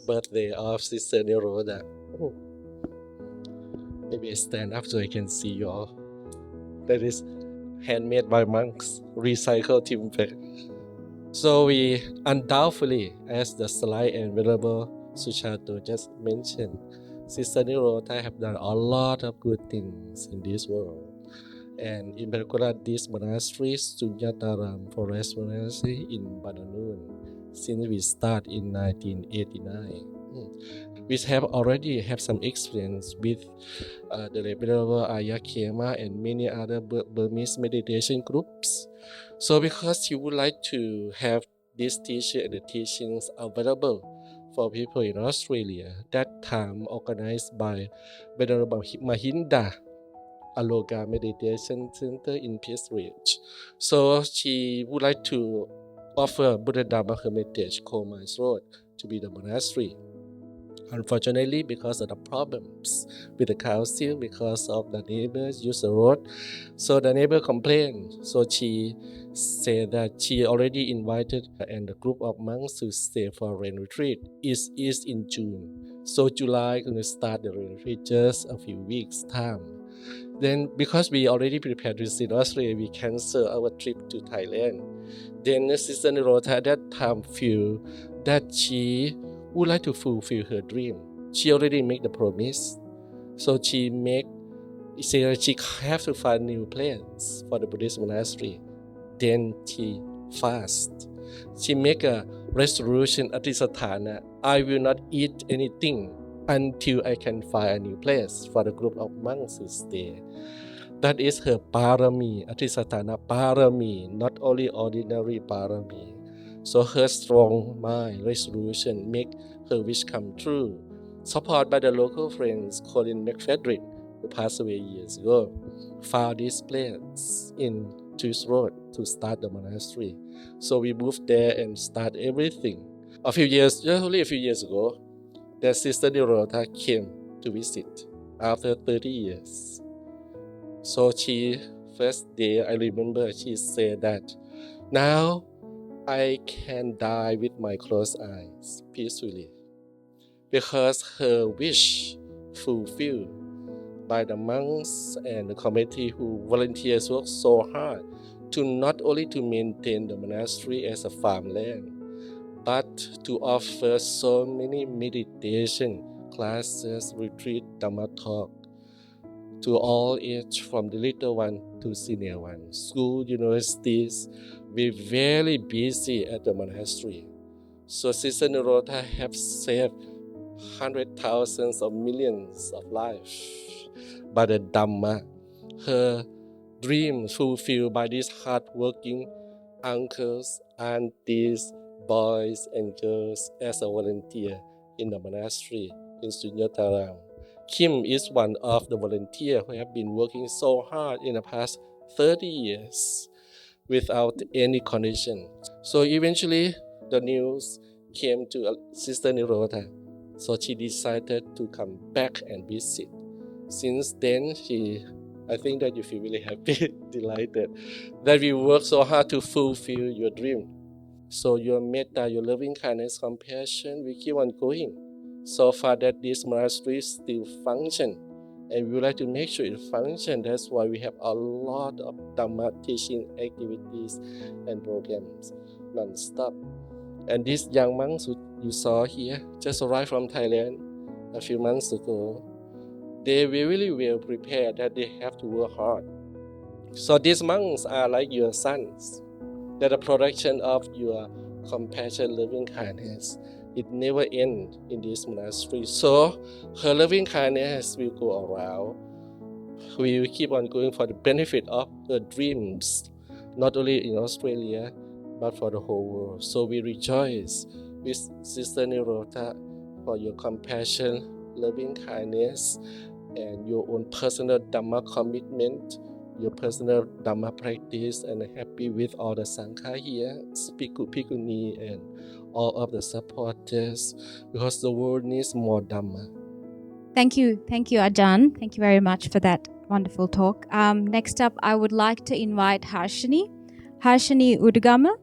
Speaker 6: Birthday of Sister Nirodha. Maybe I stand up so I can see you all. That is handmade by monks, recycled timber. So we undoubtedly, as the slide and Venerable Suchato just mentioned, Sister Nirodha have done a lot of good things in this world. And in particular, this monastery, Sunyataram Forest Monastery in Bananoon, since we start in 1989. We have already have some experience with the Venerable Ayya Khema and many other Burmese meditation groups. So because you would like to have this teaching and the teachings available for people in Australia, that time organized by Venerable Mahinda, Aloga Meditation Center in Peace Ridge. So she would like to offer Buddha Dharma Hermitage, Coal Mines Road, to be the monastery. Unfortunately, because of the problems with the council, because of the neighbors use the road, so the neighbor complained. So she said that she already invited and a group of monks to stay for a rain retreat. It is in June. So July going to start the rain retreat just a few weeks time. Then because we already prepared to visit Australia, we cancel our trip to Thailand. Then Sister Nirodha at that time feel that she would like to fulfill her dream. She already made the promise. So she said she have to find new plans for the Buddhist monastery. Then she fast. She make a resolution Adhisatthana, I will not eat anything until I can find a new place for the group of monks to stay. That is her parami, Adhisatthana parami, not only ordinary parami. So her strong mind, resolution, make her wish come true. Supported by the local friends, Colin McFedrin, who passed away years ago, found this place in Truth Road to start the monastery. So we moved there and start everything. Only a few years ago, the Sister Nirodha came to visit after 30 years. So first day, I remember she said that, now I can die with my closed eyes peacefully, because her wish fulfilled by the monks and the committee who volunteers work so hard to not only to maintain the monastery as a farmland, but to offer so many meditation classes, retreat, Dhamma talk to all age, from the little one to senior one. School, universities, we're very busy at the monastery. So Sister Nirodha have saved hundreds, thousands of millions of lives by the Dhamma. Her dream fulfilled by these hard-working uncles, aunties, boys and girls as a volunteer in the monastery in Sunyataram. Kim is one of the volunteers who have been working so hard in the past 30 years without any condition. So eventually the news came to Sister Nirodha. So she decided to come back and visit. Since then, I think that you feel really happy, delighted, that we work so hard to fulfill your dream. So your metta, your loving kindness, compassion, we keep on going. So far that this monastery still function, and we would like to make sure it functions. That's why we have a lot of Dhamma teaching activities and programs non-stop. And these young monks who you saw here just arrived from Thailand a few months ago. They were really well prepared that they have to work hard. So these monks are like your sons. They're a production of your compassion, loving kindness. It never ends in this monastery. So her loving kindness will go around. We will keep on going for the benefit of her dreams, not only in Australia, but for the whole world. So we rejoice with Sister Nirodha for your compassion, loving kindness, and your own personal Dhamma commitment, your personal Dhamma practice, and happy with all the Sangha here, Bhikkhuni, and all of the supporters, because the world needs more Dhamma.
Speaker 1: Thank you, Ajahn. Thank you very much for that wonderful talk. Next up, I would like to invite Harshini Udgama.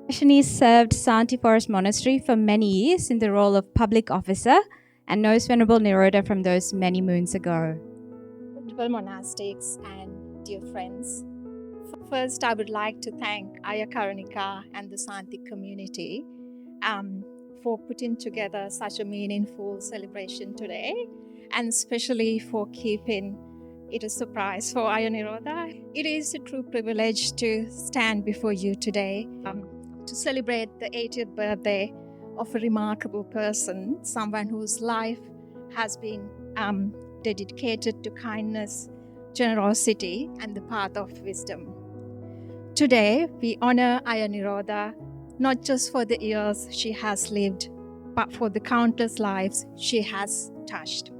Speaker 1: Harshini served Santi Forest Monastery for many years in the role of public officer and knows Venerable Nirodha from those many moons ago.
Speaker 7: Venerable monastics and dear friends, first I would like to thank Ayya Karunika and the Santi community for putting together such a meaningful celebration today, and especially for keeping it a surprise for Ayya Nirodha. It is a true privilege to stand before you today to celebrate the 80th birthday of a remarkable person, someone whose life has been dedicated to kindness, generosity, and the path of wisdom. Today, we honor Ayya Nirodha not just for the years she has lived, but for the countless lives she has touched.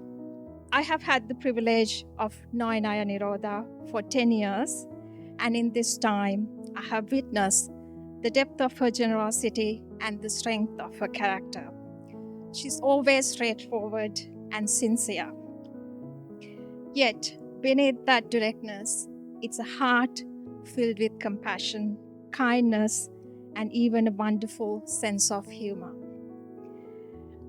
Speaker 7: I have had the privilege of knowing Ayya Nirodha for 10 years, and in this time, I have witnessed the depth of her generosity and the strength of her character. She's always straightforward and sincere. Yet, beneath that directness, it's a heart filled with compassion, kindness, and even a wonderful sense of humor.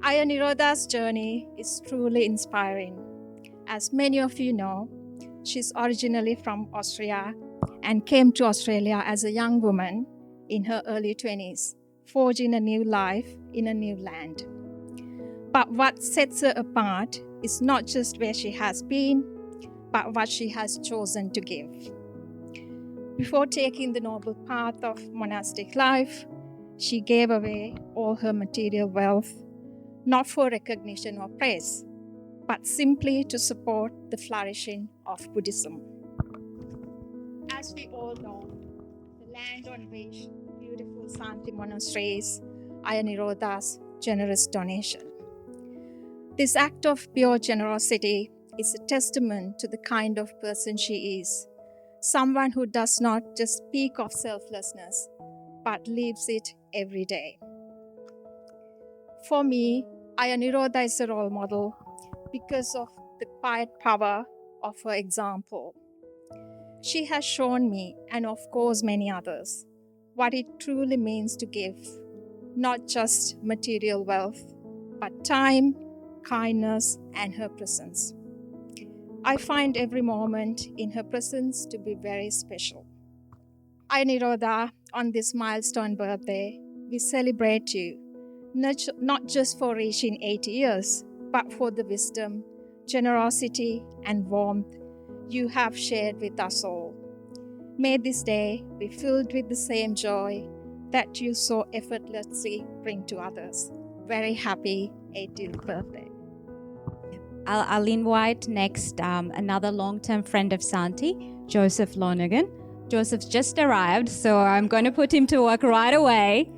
Speaker 7: Ayya Nirodha's journey is truly inspiring. As many of you know, she's originally from Austria and came to Australia as a young woman in her early 20s, forging a new life in a new land. But what sets her apart is not just where she has been, but what she has chosen to give. Before taking the noble path of monastic life, she gave away all her material wealth, not for recognition or praise, but simply to support the flourishing of Buddhism. As we all know, the land on which beautiful Santi monasteries, Ayya Nirodha's generous donation. This act of pure generosity is a testament to the kind of person she is, someone who does not just speak of selflessness, but lives it every day. For me, Ayya Nirodha is a role model because of the quiet power of her example. She has shown me, and of course many others, what it truly means to give, not just material wealth, but time, kindness, and her presence. I find every moment in her presence to be very special. Ayya Nirodha, on this milestone birthday, we celebrate you, not just for reaching 80 years, but for the wisdom, generosity, and warmth you have shared with us all. May this day be filled with the same joy that you so effortlessly bring to others. Very happy 80th birthday.
Speaker 1: I'll invite next another long-term friend of Santi, Joseph Lonergan. Joseph's just arrived, so I'm going to put him to work right away.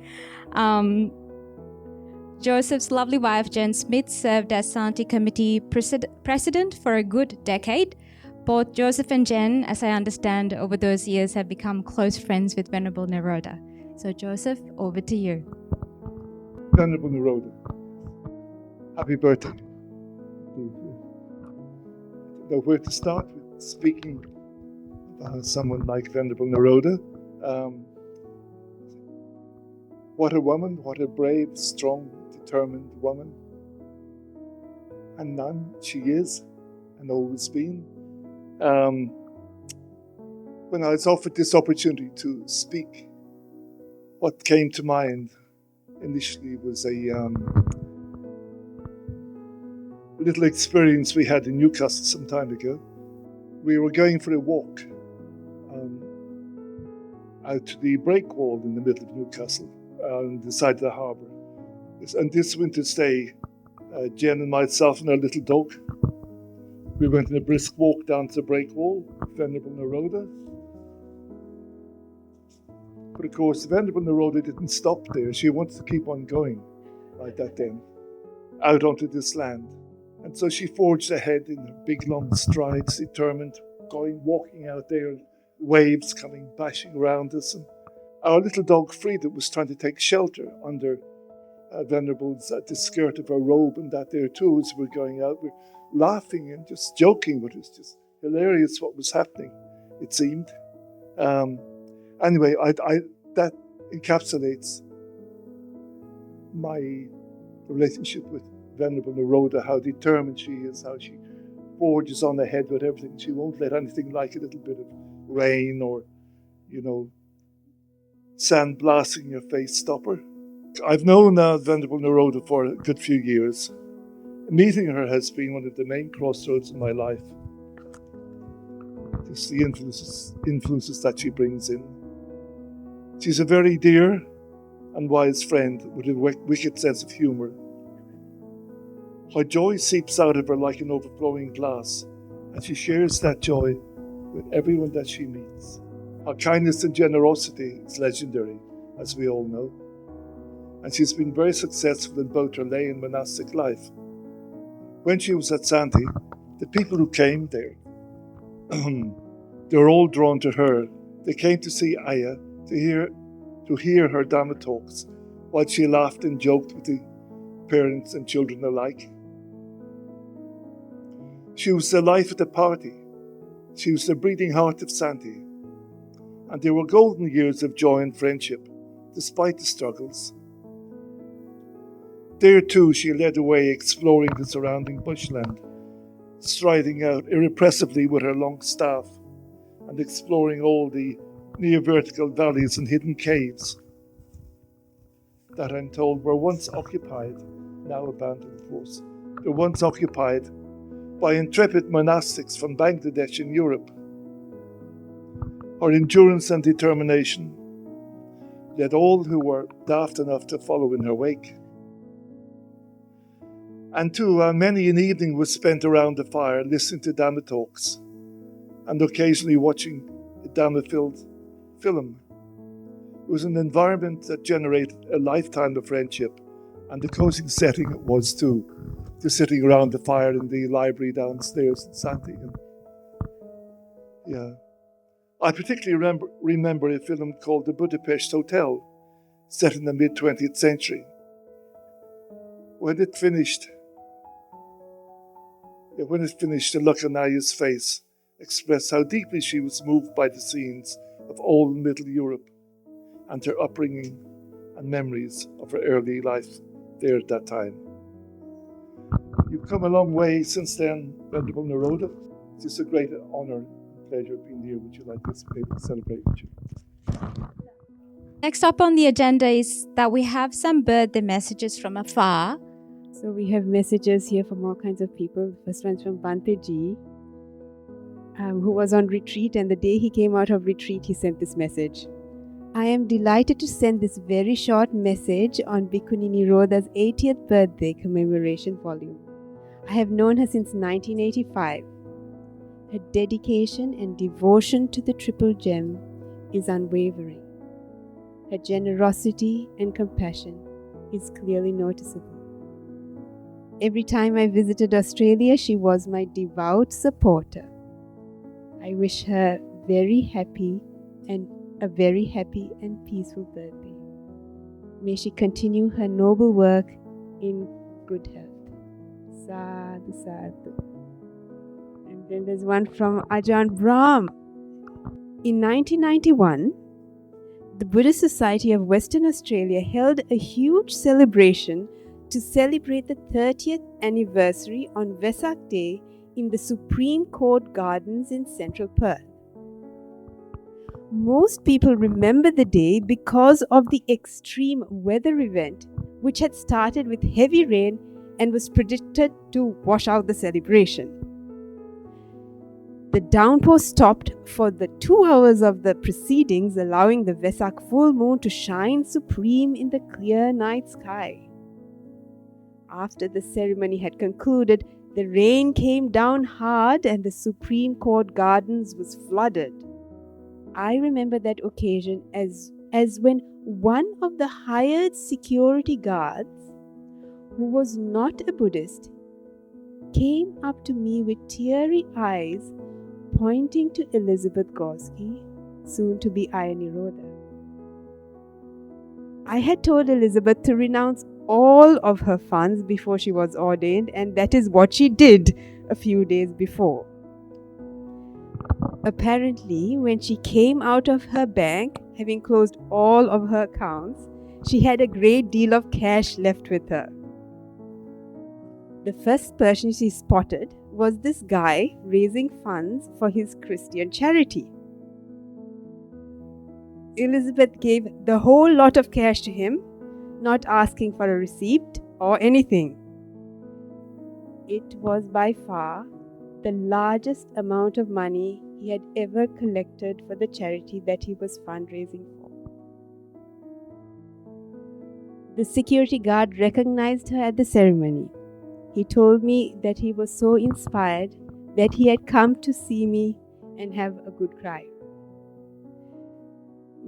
Speaker 1: Joseph's lovely wife, Jen Smith, served as Santi Committee President for a good decade, Both Joseph and Jen, as I understand, over those years have become close friends with Venerable Nirodha. So Joseph, over to you.
Speaker 8: Venerable Nirodha, happy birthday. Now, where to start with speaking about someone like Venerable Nirodha? What a woman, what a brave, strong, determined woman. And nun she is, and always been. When I was offered this opportunity to speak, what came to mind initially was a little experience we had in Newcastle some time ago. We were going for a walk out to the break wall in the middle of Newcastle, on the side of the harbour. And this winter's day, Jen and myself and our little dog, we went on a brisk walk down to the break wall, Venerable Nirodha. But of course, Venerable Nirodha didn't stop there. She wanted to keep on going like that then, out onto this land. And so she forged ahead in her big long strides, determined, walking out there, waves coming bashing around us. And our little dog Frida was trying to take shelter under Venerable's the skirt of her robe and that there too as we're going out. We're laughing and just joking, but it's just hilarious what was happening, it seemed. Anyway, that encapsulates my relationship with Venerable Nirodha, how determined she is, how she forges on ahead with everything. She won't let anything like a little bit of rain or, sand blasting in your face stop her. I've known Venerable Nirodha for a good few years. Meeting her has been one of the main crossroads in my life. Just the influences that she brings in. She's a very dear and wise friend with a wicked sense of humour. Her joy seeps out of her like an overflowing glass, and she shares that joy with everyone that she meets. Her kindness and generosity is legendary, as we all know. And she's been very successful in both her lay and monastic life. When she was at Santi, the people who came there, they were all drawn to her. They came to see Aya, to hear her Dhamma talks, while she laughed and joked with the parents and children alike. She was the life of the party. She was the breathing heart of Santi. And they were golden years of joy and friendship, despite the struggles. There too she led the way exploring the surrounding bushland, striding out irrepressibly with her long staff and exploring all the near-vertical valleys and hidden caves that I'm told were once occupied, now abandoned of course, were once occupied by intrepid monastics from Bangladesh and Europe. Her endurance and determination led all who were daft enough to follow in her wake. And too, many an evening was spent around the fire listening to Dhamma talks and occasionally watching a Dhamma-filled film. It was an environment that generated a lifetime of friendship, and a cozy setting it was too, just sitting around the fire in the library downstairs in Santi. I particularly remember a film called The Budapest Hotel, set in the mid-20th century. When it finished, the look on Aya's face expressed how deeply she was moved by the scenes of old Middle Europe and her upbringing and memories of her early life there at that time. You've come a long way since then, Venerable Nirodha. It's just a great honour and pleasure being here with you like this, being able to celebrate with you.
Speaker 1: Next up on the agenda is that we have some birthday messages from afar.
Speaker 2: So we have messages here from all kinds of people. The first one's from Banteji, who was on retreat, and the day he came out of retreat, he sent this message. I am delighted to send this very short message on Bhikkhuni Nirodha's 80th birthday commemoration volume. I have known her since 1985. Her dedication and devotion to the Triple Gem is unwavering. Her generosity and compassion is clearly noticeable. Every time I visited Australia, she was my devout supporter. I wish her very happy and a very happy and peaceful birthday. May she continue her noble work in good health. Sadhu, sadhu. And then there's one from Ajahn Brahm. In 1991, the Buddhist Society of Western Australia held a huge celebration to celebrate the 30th anniversary on Vesak Day in the Supreme Court Gardens in central Perth. Most people remember the day because of the extreme weather event, which had started with heavy rain and was predicted to wash out the celebration. The downpour stopped for the 2 hours of the proceedings, allowing the Vesak full moon to shine supreme in the clear night sky. After the ceremony had concluded, the rain came down hard and the Supreme Court Gardens was flooded. I remember that occasion as when one of the hired security guards, who was not a Buddhist, came up to me with teary eyes, pointing to Elizabeth Gorski, soon to be Ayya Nirodha. I had told Elizabeth to renounce all of her funds before she was ordained, and that is what she did a few days before. Apparently, when she came out of her bank, having closed all of her accounts, she had a great deal of cash left with her. The first person she spotted was this guy raising funds for his Christian charity. Elizabeth gave the whole lot of cash to him, not asking for a receipt or anything. It was by far the largest amount of money he had ever collected for the charity that he was fundraising for. The security guard recognized her at the ceremony. He told me that he was so inspired that he had come to see me and have a good cry.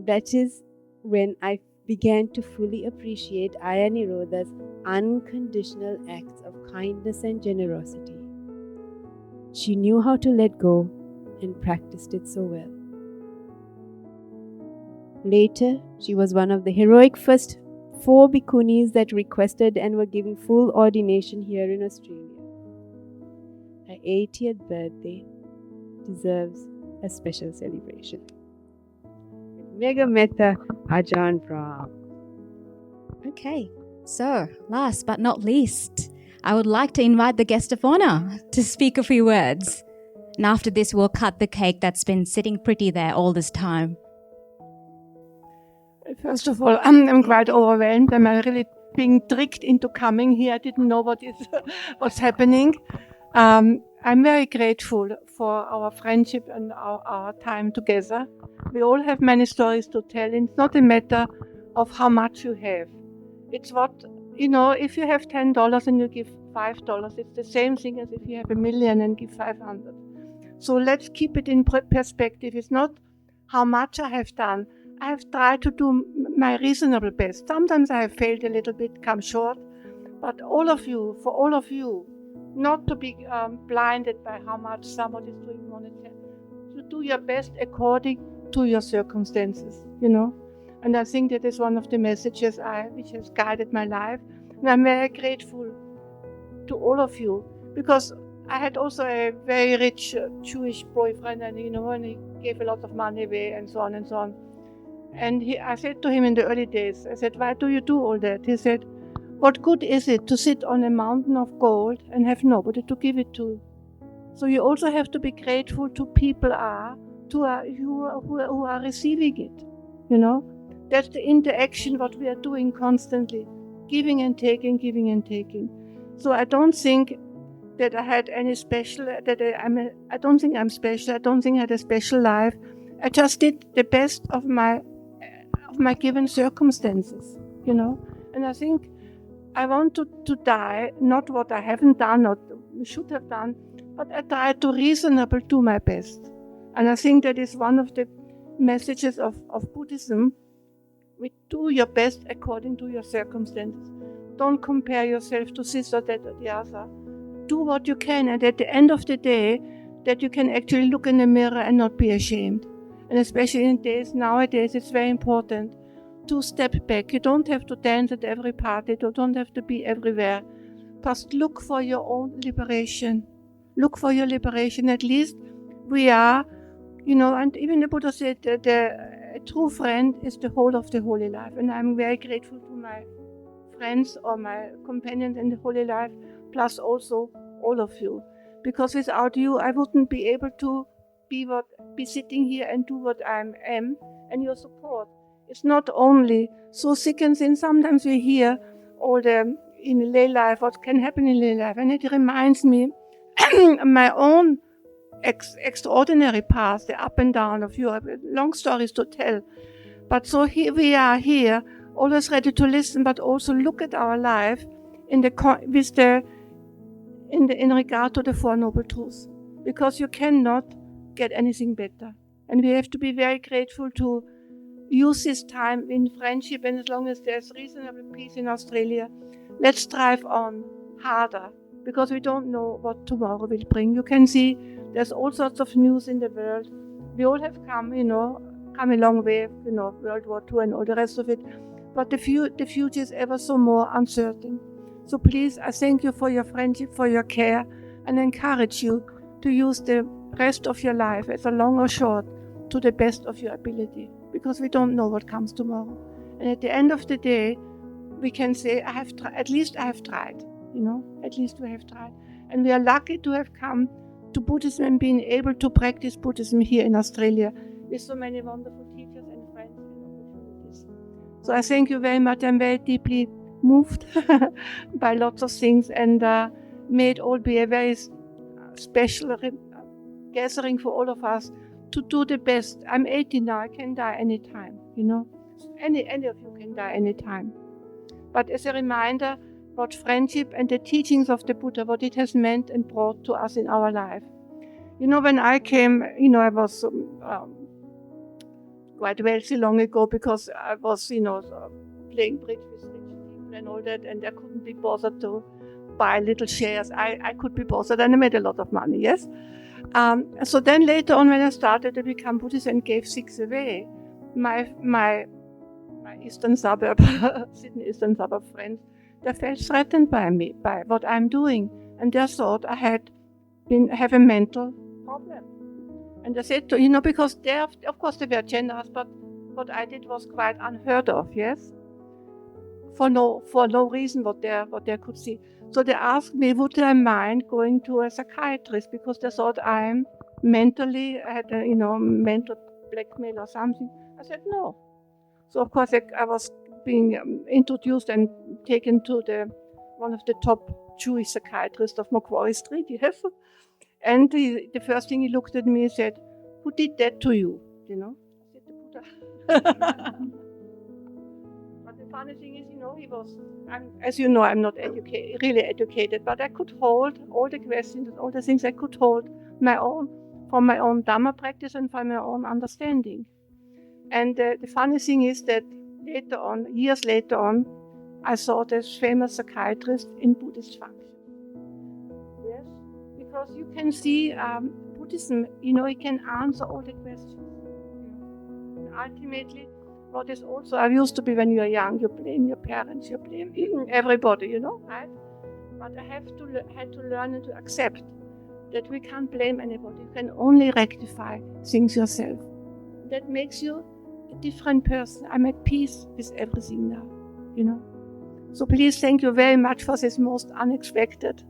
Speaker 2: That is when I began to fully appreciate Ayya Nirodha's unconditional acts of kindness and generosity. She knew how to let go and practiced it so well. Later, she was one of the heroic first 4 Bhikkhunis that requested and were given full ordination here in Australia. Her 80th birthday deserves a special celebration. Mega Metta Ajahn Brahm.
Speaker 1: Okay, so last but not least, I would like to invite the guest of honor to speak a few words. And after this, we'll cut the cake that's been sitting pretty there all this time.
Speaker 9: First of all, I'm quite overwhelmed. I'm really being tricked into coming here. I didn't know what's happening. I'm very grateful for our friendship and our time together. We all have many stories to tell, and it's not a matter of how much you have. It's what, if you have $10 and you give $5, it's the same thing as if you have $1 million and give 500. So let's keep it in perspective. It's not how much I have done. I have tried to do my reasonable best. Sometimes I have failed a little bit, come short. But for all of you, not to be blinded by how much somebody is doing monetarily. To do your best according to your circumstances, And I think that is one of the messages which has guided my life. And I'm very grateful to all of you, because I had also a very rich Jewish boyfriend, and and he gave a lot of money away and so on and so on. And I said to him in the early days, I said, why do you do all that? He said, what good is it to sit on a mountain of gold and have nobody to give it to? So you also have to be grateful to people who are receiving it. That's the interaction what we are doing constantly, giving and taking, giving and taking. So I don't think that I had any special, I don't think I'm special. I don't think I had a special life. I just did the best of my given circumstances, And I think I want to die, not what I haven't done, not should have done, but I try to reasonably do my best. And I think that is one of the messages of Buddhism. We do your best according to your circumstances. Don't compare yourself to this or that or the other. Do what you can, and at the end of the day, that you can actually look in the mirror and not be ashamed. And especially in days nowadays, it's very important to step back. You don't have to dance at every party. You don't have to be everywhere. Just look for your own liberation. Look for your liberation. At least we are, and even the Buddha said that a true friend is the whole of the holy life. And I'm very grateful to my friends or my companions in the holy life, plus also all of you. Because without you, I wouldn't be able to be sitting here and do what I am, and your support. It's not only so sick and thin. Sometimes we hear all the in lay life, what can happen in lay life, and it reminds me my own extraordinary past, the up and down of Europe. Long stories to tell, but so here we are here, always ready to listen, but also look at our life in regard to the Four Noble Truths, because you cannot get anything better, and we have to be very grateful to use this time in friendship. And as long as there's reasonable peace in Australia, let's strive on harder, because we don't know what tomorrow will bring. You can see there's all sorts of news in the world. We all have come a long way, World War II and all the rest of it. But the future is ever so more uncertain. So please, I thank you for your friendship, for your care, and encourage you to use the rest of your life, as a long or short, to the best of your ability, because we don't know what comes tomorrow. And at the end of the day, we can say, at least I have tried, at least we have tried. And we are lucky to have come to Buddhism and being able to practice Buddhism here in Australia with so many wonderful teachers and friends and opportunities. So I thank you very much. I'm very deeply moved by lots of things, and may it all be a very special gathering for all of us to do the best. I'm 80 now. I can die anytime, Any of you can die anytime. But as a reminder, what friendship and the teachings of the Buddha, what it has meant and brought to us in our life. When I came, I was quite wealthy long ago, because I was, playing bridge with rich people and all that, and I couldn't be bothered to buy little shares. I could be bothered, and I made a lot of money, yes? So then later on, when I started to become Buddhist and gave 6 away, my eastern suburb, Sydney eastern suburb friends, they felt threatened by me, by what I'm doing, and they thought I have a mental problem. And they said, because of course they were generous, but what I did was quite unheard of, yes, for no reason what they could see. So they asked me, would I mind going to a psychiatrist, because they thought I'm mentally, I had mental blackmail or something. I said no. So of course I was being introduced and taken to one of the top Jewish psychiatrists of Macquarie Street, yes. And the first thing he looked at me and said, "Who did that to you?" I said, "The Buddha." But the funny thing is, as you know, I'm not really educated, but I could hold all the questions, all the things I could hold from my own Dhamma practice and from my own understanding. And the funny thing is that years later on, I saw this famous psychiatrist in Buddhist function. Yes, because you can see Buddhism, it can answer all the questions. And ultimately, what is also, I used to be when you are young, you blame your parents, you blame everybody, right? But I had to learn and to accept that we can't blame anybody. You can only rectify things yourself. That makes you a different person. I'm at peace with everything now, So please, thank you very much for this most unexpected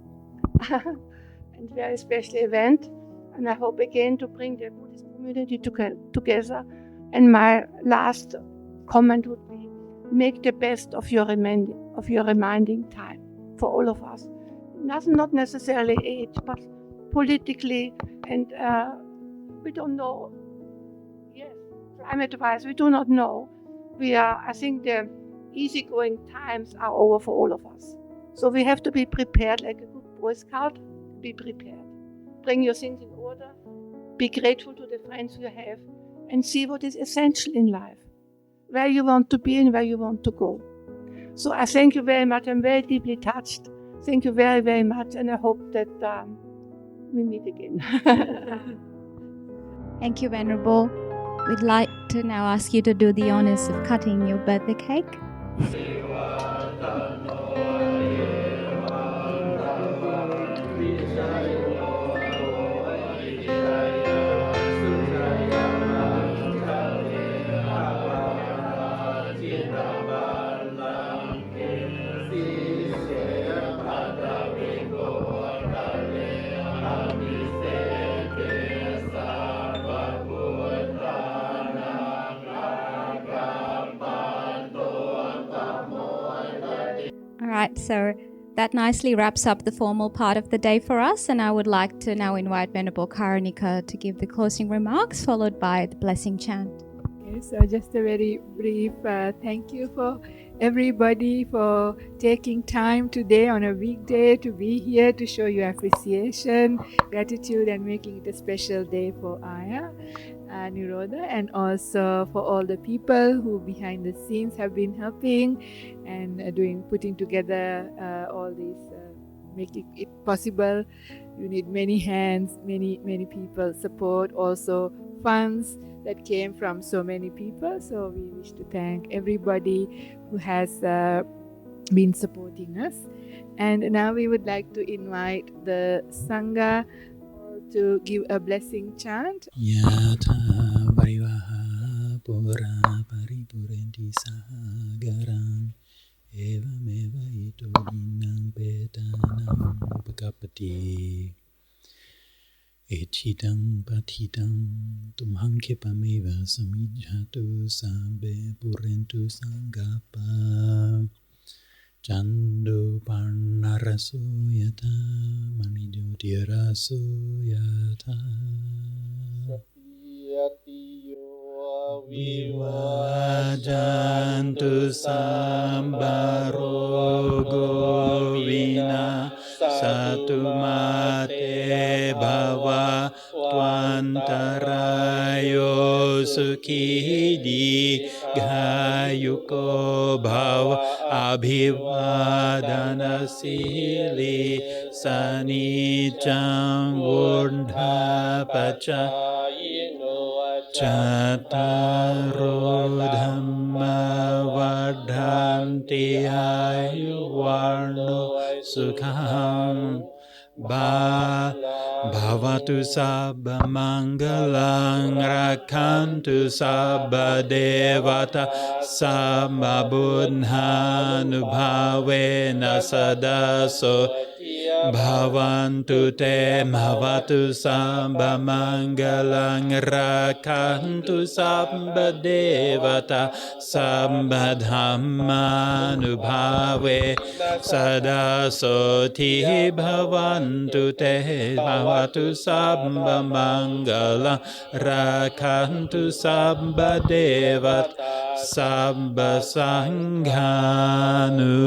Speaker 9: and very special event. And I hope again to bring the Buddhist community together. And my last comment would be, make the best of your reminding time for all of us. Not necessarily age, but politically, and we don't know. Yes, climate-wise, we do not know. I think the easygoing times are over for all of us. So we have to be prepared, like a good Boy Scout. Be prepared. Bring your things in order. Be grateful to the friends you have, and see what is essential in life, where you want to be and where you want to go. So I thank you very much. I'm very deeply touched. Thank you very, very much, and I hope that we meet again.
Speaker 1: Thank you, Venerable. We'd like to now ask you to do the honors of cutting your birthday cake. All right, so that nicely wraps up the formal part of the day for us, and I would like to now invite Venerable Karunika to give the closing remarks, followed by the blessing chant.
Speaker 3: Okay, so just a very brief thank you for everybody for taking time today on a weekday to be here to show your appreciation, gratitude, and making it a special day for Aya Nirodha, and also for all the people who behind the scenes have been helping and putting together all these, making it possible. You need many hands, many people support, also funds that came from so many people. So we wish to thank everybody who has been supporting us. And now we would like to invite the Sangha to give a blessing chant.
Speaker 5: Yatha varivaha pura paripurenti sagaram evameva ito dinang petanam upakapati echidang patidang tumhang kipameva samijhatu sabbe purentu sangapa Chandu parnaraso yata manijotiraso yata vivajantu sambarogo vina satu mate bhava twantarayo sukhidi ghayuko bhava abhivadana sili sanicang vurdha pacha Chataro dhamma vardhanti ayuvarno sukham bhavatu sabba mangalang rakhantu sabba devata sabba buddhanubhavena sadaso Bhavantu te bhavatu sabba mangalang rakhantu sabba devata sabba dhammanubhave sada soti bhavantu te bhavatu sabba mangalang rakhantu sabba devata sabba sanghanu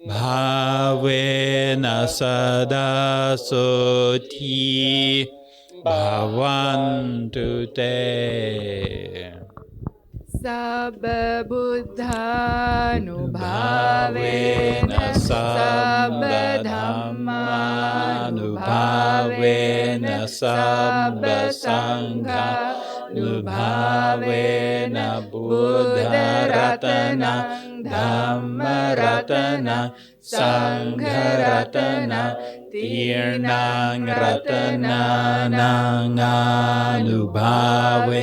Speaker 5: Bhavena sada soti bhavantu te
Speaker 3: Sabba buddhanubhavena sabba dhammanubhavena sabba sanghanubhavena buddha ratana Dhamma ratana Sangha ratana Tirnang ratana Nanganubhave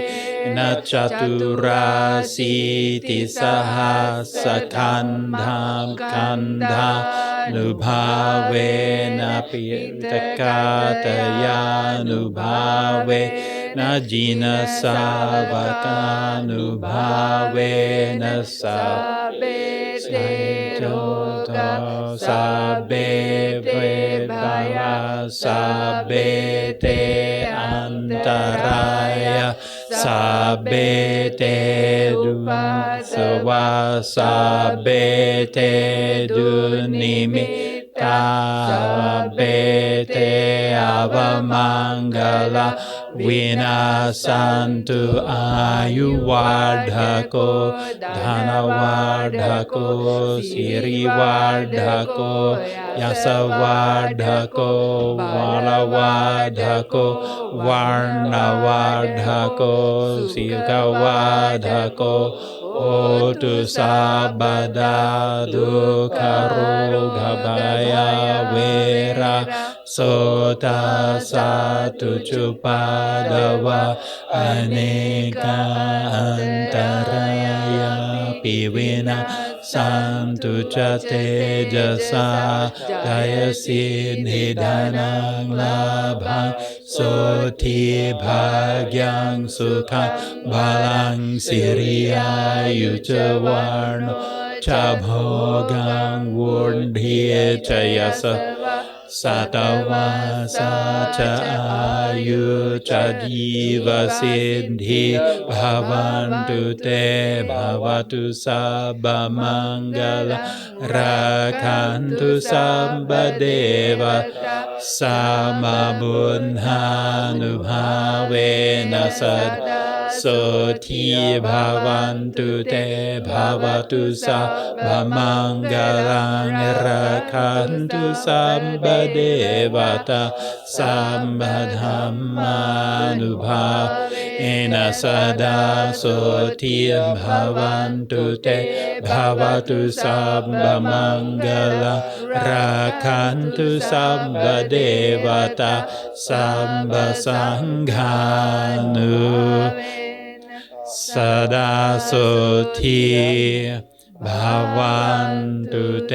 Speaker 3: Nachaturasiti sahasa kandham kandha Nubhave Napitakataya Nubhave Najina savaka Nubhave Nasabe Saitoto Sabe Vedaya Sabe Te Antaraya Sabe Te Dunsawa Sabe Te Dunimi
Speaker 5: ตาเบเตอวมังกลาวินาสันตุอายุวัฏโกธนวัฏโกสิริวัฏโกยสวัฏโกวรวัฏโกวรณวัฏโกสิกวัฏโกโอตุสัพพดาทุกขโรคภัยเวราโสตัสสะตุจุปาดวะอเนกาอันตรายาปิวินาสันตุจเตจะสาจายสิทธิดานังลาภังโสทิภายังสุขังบาลังสิริอายุจวันโนชาโภกังวุฒิจยสสัตวาสาจะอายุจดีวสิทธิภาวันตุเตภาวตุสัพพมังกลาราคันตุสัพพเดวะสัมมาบุญญาณุภาเวนัสสะโสทิภาวันตุเตภาวตุสัพพมังกลังราคันตุสัพพเดวตาสัมปธัมมานุภาเอนะสดาโสทิภาวันตุเตภาวตุสัพพมังกลังราคันตุสัพพเดวตาสัมปสังฆานุสดาโสทิภาวันตุเต